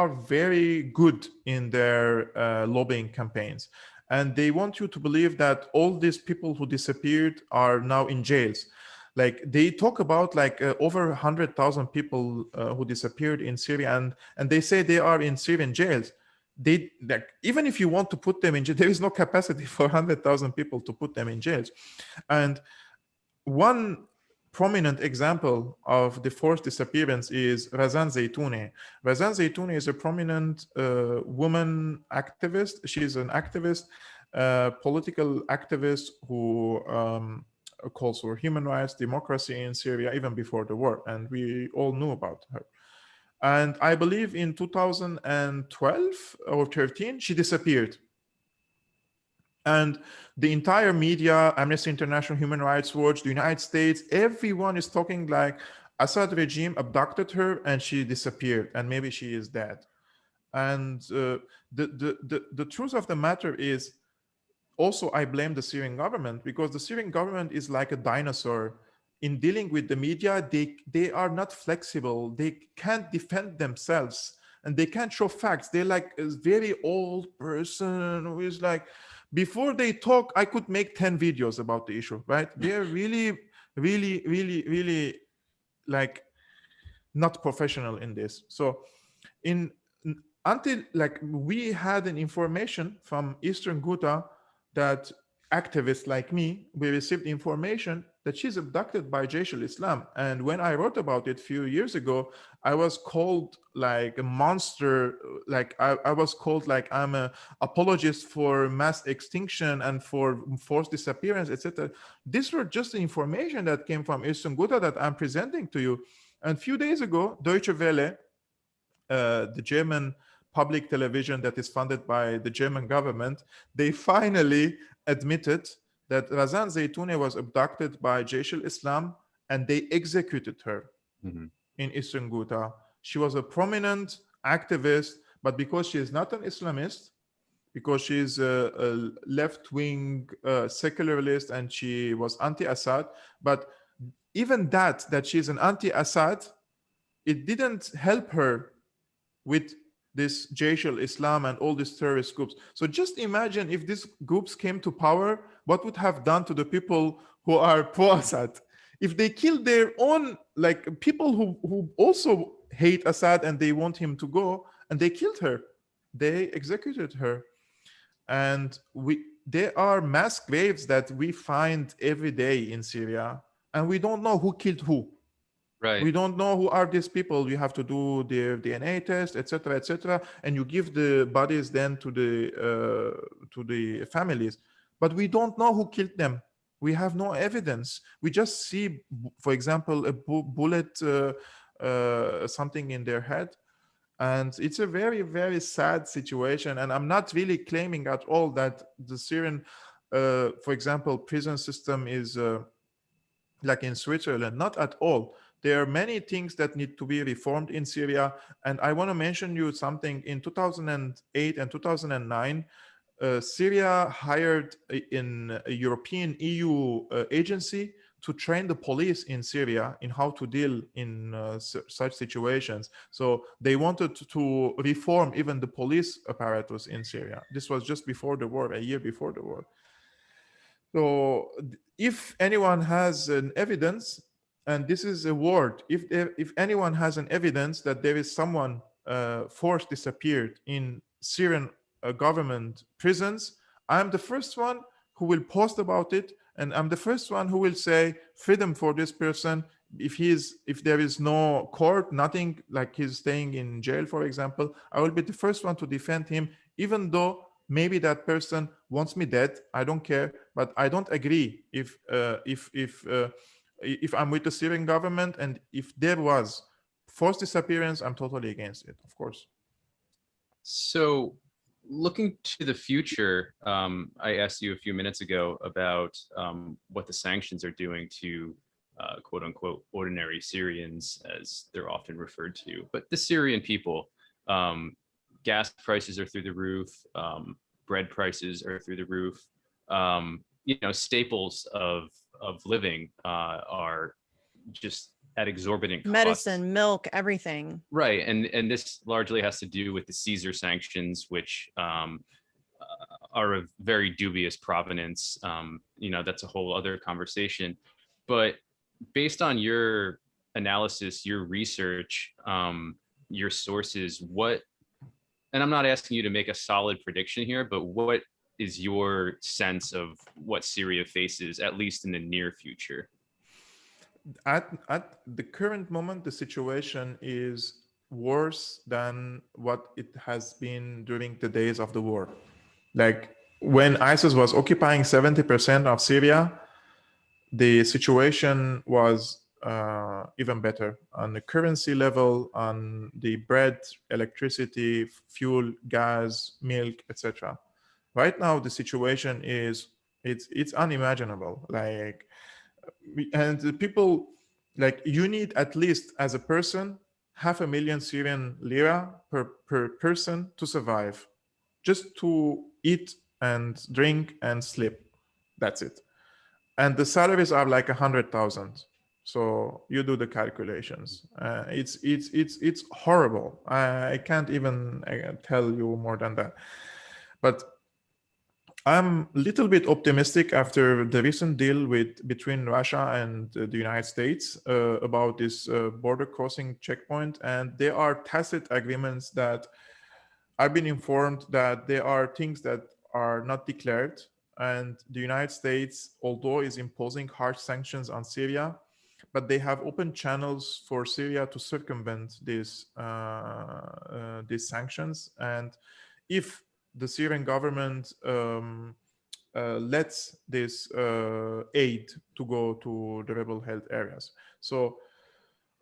very good in their lobbying campaigns. And they want you to believe that all these people who disappeared are now in jails. Like they talk about over 100,000 people who disappeared in Syria, and they say they are in Syrian jails. They even if you want to put them in jail, there is no capacity for 100,000 people to put them in jails. And one prominent example of the forced disappearance is Razan Zaytouni. Razan Zaytouni is a prominent woman activist. She's an activist, political activist who calls for human rights, democracy in Syria, even before the war. And we all knew about her. And I believe in 2012 or 13, she disappeared. And the entire media, Amnesty International, Human Rights Watch, the United States, everyone is talking like Assad regime abducted her and she disappeared and maybe she is dead. And the truth of the matter is, also I blame the Syrian government, because the Syrian government is like a dinosaur. In dealing with the media, they are not flexible. They can't defend themselves and they can't show facts. They're like a very old person who is like, before they talk, I could make 10 videos about the issue, right? They're really, really, really, really like not professional in this. So until like we had an information from Eastern Ghouta that activists like me, we received information that she's abducted by Jaish al-Islam. And when I wrote about it a few years ago, I was called like a monster. Like I was called like I'm a apologist for mass extinction and for forced disappearance, etc. These were just the information that came from Eastern Ghouta that I'm presenting to you. And a few days ago, Deutsche Welle, the German public television that is funded by the German government, they finally admitted that Razan Zaytouni was abducted by Jaish al-Islam and they executed her in Eastern Ghouta. She was a prominent activist, but because she is not an Islamist, because she is a left-wing secularist and she was anti-Assad, but even that she's an anti-Assad, it didn't help her with this Jaish al-Islam and all these terrorist groups. So just imagine if these groups came to power, what would have done to the people who are pro-Assad? If they killed their own, like people who also hate Assad and they want him to go, and they killed her, they executed her. And there are mass graves that we find every day in Syria, and we don't know who killed who. Right. We don't know who are these people. You have to do their DNA test, etc., etc., and you give the bodies then to the families. But we don't know who killed them. We have no evidence. We just see, for example, a bullet, something in their head, and it's a very, very sad situation. And I'm not really claiming at all that the Syrian, for example, prison system is like in Switzerland. Not at all. There are many things that need to be reformed in Syria. And I want to mention you something. In 2008 and 2009, Syria hired a European EU agency to train the police in Syria in how to deal in such situations. So they wanted to reform even the police apparatus in Syria. This was just before the war, a year before the war. So if anyone has an evidence, and this is a word, if anyone has an evidence that there is someone forced disappeared in Syrian government prisons, I'm the first one who will post about it, and I'm the first one who will say freedom for this person. If there is no court, nothing, like he's staying in jail, for example, I will be the first one to defend him, even though maybe that person wants me dead. I don't care, but I don't agree if I'm with the Syrian government, and if there was forced disappearance, I'm totally against it, of course. So looking to the future, I asked you a few minutes ago about what the sanctions are doing to quote unquote ordinary Syrians, as they're often referred to, but the Syrian people. Gas prices are through the roof. Bread prices are through the roof. Staples of living are just at exorbitant costs. Medicine, milk, everything. Right, and this largely has to do with the Caesar sanctions, which are of very dubious provenance. That's a whole other conversation. But based on your analysis, your research, your sources, and I'm not asking you to make a solid prediction here, but what is your sense of what Syria faces, at least in the near future? At the current moment, the situation is worse than what it has been during the days of the war. Like when ISIS was occupying 70% of Syria, the situation was even better on the currency level, on the bread, electricity, fuel, gas, milk, etc. Right now, the situation is it's unimaginable. Like, and the people, like, you need at least as a person 500,000 Syrian lira per person to survive, just to eat and drink and sleep. That's it. And the salaries are like 100,000. So you do the calculations. It's horrible. I can't even tell you more than that. But I'm a little bit optimistic after the recent deal between Russia and the United States about this border crossing checkpoint. And there are tacit agreements that I've been informed that there are things that are not declared. And the United States, although is imposing harsh sanctions on Syria, but they have open channels for Syria to circumvent these sanctions. And if the Syrian government lets this aid to go to the rebel-held areas. So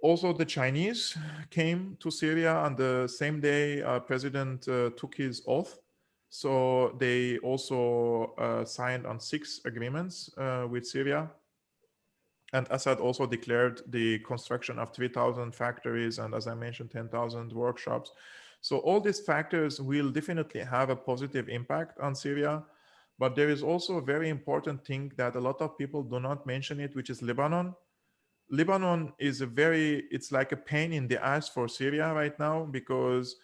also the Chinese came to Syria on the same day President took his oath. So they also signed on 6 agreements with Syria. And Assad also declared the construction of 3,000 factories and, as I mentioned, 10,000 workshops. So all these factors will definitely have a positive impact on Syria. But there is also a very important thing that a lot of people do not mention it, which is Lebanon. Lebanon is it's like a pain in the ass for Syria right now, because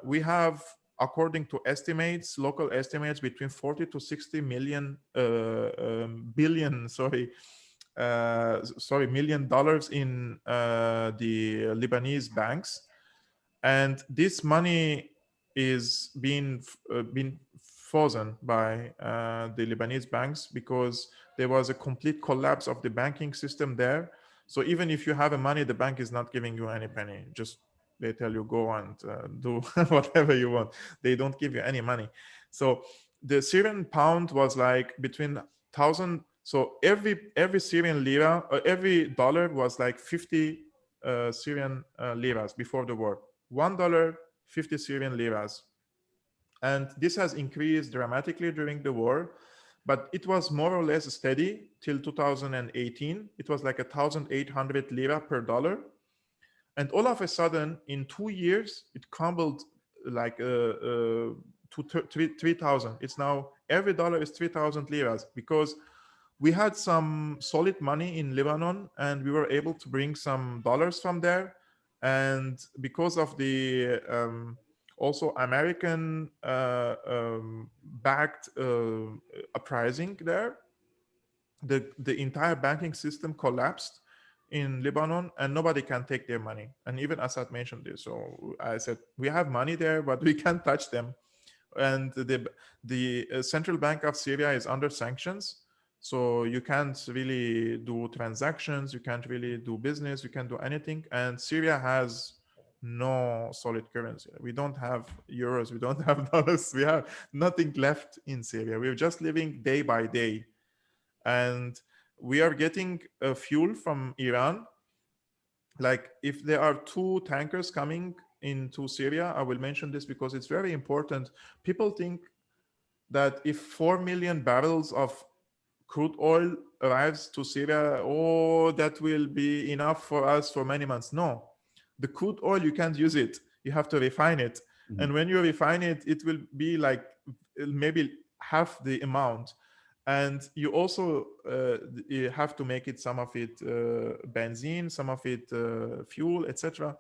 we have, according to estimates, local estimates, between 40 to 60 million billion, million dollars in the Lebanese banks. And this money is being frozen by the Lebanese banks because there was a complete collapse of the banking system there. So even if you have a money, the bank is not giving you any penny. Just they tell you go and do whatever you want. They don't give you any money. So the Syrian pound was like between 1,000. So every Syrian lira, every dollar was like 50 Syrian liras before the war. $1, 50 Syrian liras. And this has increased dramatically during the war, but it was more or less steady till 2018. It was like 1,800 lira per dollar. And all of a sudden, in 2 years, it crumbled like to 3,000. It's now every dollar is 3,000 liras, because we had some solid money in Lebanon and we were able to bring some dollars from there. And because of the also American backed uprising there, the entire banking system collapsed in Lebanon, and nobody can take their money. And even Assad mentioned this. So I said, we have money there, but we can't touch them. And the central bank of Syria is under sanctions. So you can't really do transactions, you can't really do business, you can't do anything. And Syria has no solid currency. We don't have euros, we don't have dollars, we have nothing left in Syria. We're just living day by day. And we are getting fuel from Iran. Like, if there are 2 tankers coming into Syria, I will mention this because it's very important. People think that if 4 million barrels of crude oil arrives to Syria, oh, that will be enough for us for many months. No, the crude oil, you can't use it. You have to refine it. Mm-hmm. And when you refine it, it will be like maybe half the amount. And you also you have to make it, some of it benzene, some of it fuel, etc.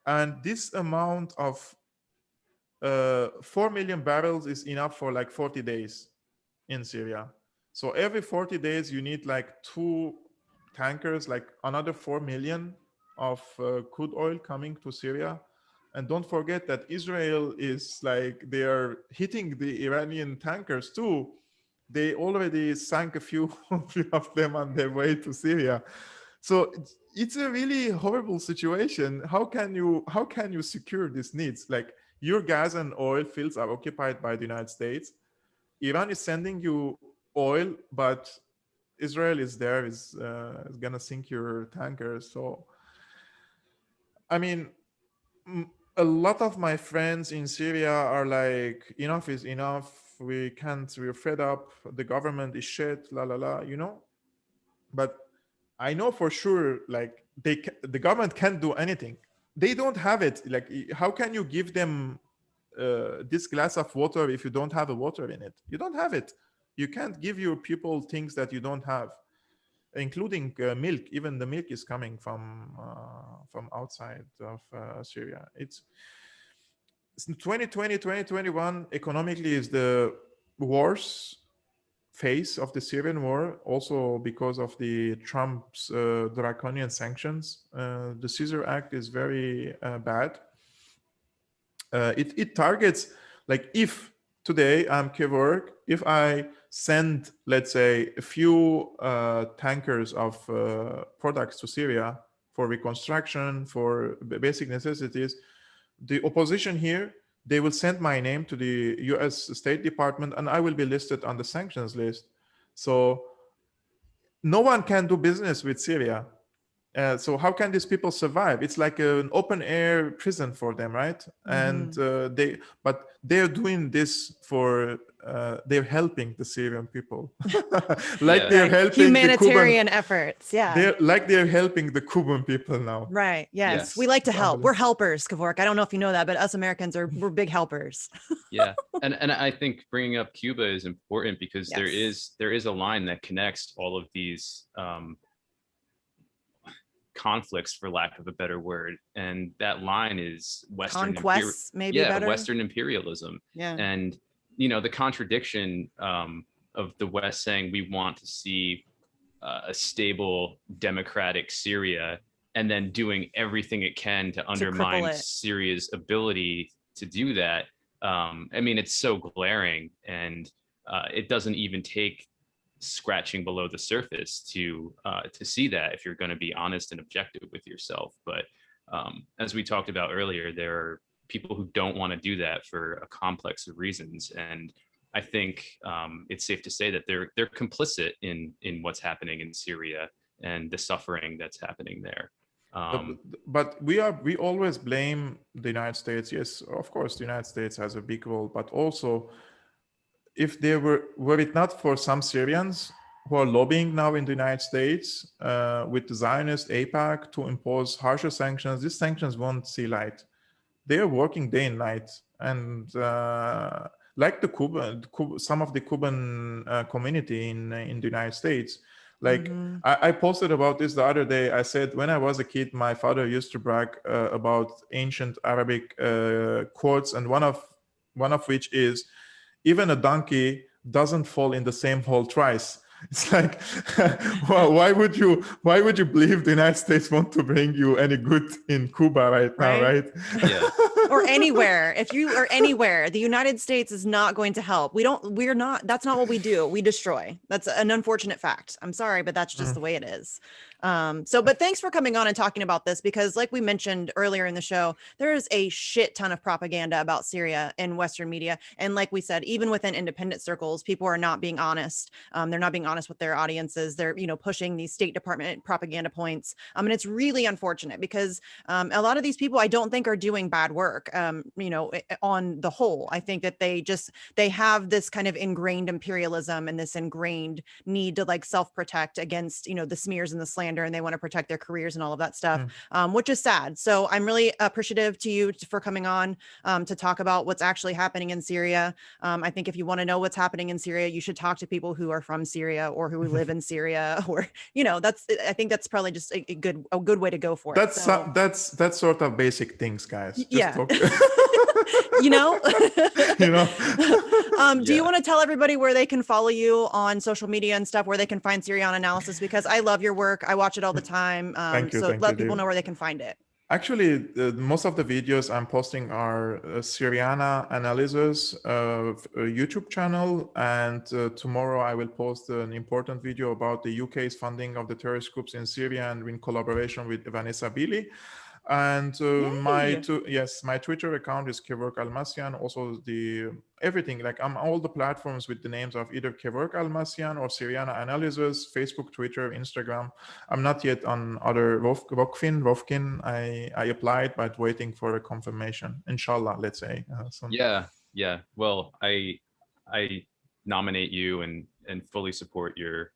And this amount of 4 million barrels is enough for like 40 days in Syria. So every 40 days, you need like 2 tankers, like another 4 million of crude oil coming to Syria. And don't forget that Israel is like, they are hitting the Iranian tankers too. They already sank a few of them on their way to Syria. So it's a really horrible situation. How can you secure these needs? Like, your gas and oil fields are occupied by the United States. Iran is sending you oil, but Israel is there is gonna sink your tanker. So, I mean, a lot of my friends in Syria are like, enough is enough. We can't. We're fed up. The government is shit. La la la. But I know for sure, like the government can't do anything. They don't have it. Like, how can you give them this glass of water if you don't have a water in it? You don't have it. You can't give your people things that you don't have, including milk. Even the milk is coming from outside of Syria. It's 2020, 2021 economically is the worst phase of the Syrian war, also because of the Trump's draconian sanctions. The Caesar Act is very bad. It targets, like, if today I'm Kevork, if I send, let's say, a few tankers of products to Syria for reconstruction, for basic necessities, the opposition here, they will send my name to the US State Department and I will be listed on the sanctions list. So no one can do business with Syria. So how can these people survive? It's like an open air prison for them, right? And but they're doing this for they're helping the Syrian people, like they're helping humanitarian the Cuban, efforts. Yeah, they're helping the Cuban people now. Right. Yes, we like to help. We're helpers, Kevork. I don't know if you know that, but us Americans we're big helpers. Yeah, and I think bringing up Cuba is important because there is a line that connects all of these conflicts, for lack of a better word, and that line is Western conquests, better. Western imperialism. Yeah, and the contradiction of the West saying we want to see a stable democratic Syria, and then doing everything it can to undermine Syria's ability to do that. I mean, it's so glaring, and it doesn't even take scratching below the surface to see that, if you're going to be honest and objective with yourself. But as we talked about earlier, there are people who don't want to do that for a complex of reasons, and I think it's safe to say that they're complicit in what's happening in Syria and the suffering that's happening there. But we always blame the United States. Yes, of course, the United States has a big role, but also, if there were it not for some Syrians who are lobbying now in the United States with the Zionist AIPAC to impose harsher sanctions, these sanctions won't see light. They are working day and night, and like some of the Cuban community in the United States. Like, I posted about this the other day. I said, when I was a kid, my father used to brag about ancient Arabic quotes, and one of which is, even a donkey doesn't fall in the same hole twice. It's like, well, why would you believe the United States want to bring you any good in Cuba right now, right? Yeah. Or anywhere. If you are anywhere, the United States is not going to help. That's not what we do. We destroy. That's an unfortunate fact. I'm sorry, but that's just the way it is. But thanks for coming on and talking about this, because like we mentioned earlier in the show, there is a shit ton of propaganda about Syria in Western media. And like we said, even within independent circles, people are not being honest. They're not being honest with their audiences. They're, pushing these State Department propaganda points. And it's really unfortunate, because a lot of these people I don't think are doing bad work. On the whole, I think that they have this kind of ingrained imperialism and this ingrained need to like self-protect against, the smears and the slander, and they want to protect their careers and all of that stuff, which is sad. So I'm really appreciative to you for coming on to talk about what's actually happening in Syria. I think if you want to know what's happening in Syria, you should talk to people who are from Syria or who live in Syria, or I think that's probably just a good way to go for it. That's sort of basic things, guys. Just talk. Do you want to tell everybody where they can follow you on social media and stuff, where they can find Syrian analysis? Because I love your work. I watch it all the time. Thank you. Let people know where they can find it. Actually, most of the videos I'm posting are Syriana analysis YouTube channel, and tomorrow I will post an important video about the UK's funding of the terrorist groups in Syria, and in collaboration with Vanessa Beeley. And my Twitter account is Kevork Almassian. Also, the everything. Like I'm all the platforms with the names of either Kevork Almassian or Syrian Analysis, Facebook, Twitter, Instagram. I'm not yet on other Vovkin. I applied, but waiting for a confirmation. Inshallah, let's say. Soon. Yeah. Well, I nominate you and fully support your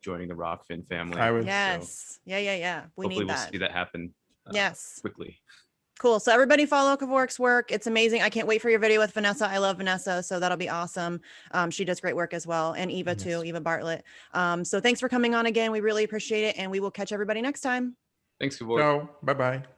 joining the Rockfin family. I will. Yes. So Yeah. We hopefully need we'll that. see that happen. Yes. Quickly. Cool. So everybody follow Kevork's work. It's amazing. I can't wait for your video with Vanessa. I love Vanessa. So that'll be awesome. She does great work as well. And Eva too, Eva Bartlett. So thanks for coming on again. We really appreciate it. And we will catch everybody next time. Thanks, Kevork. Ciao. Bye-bye.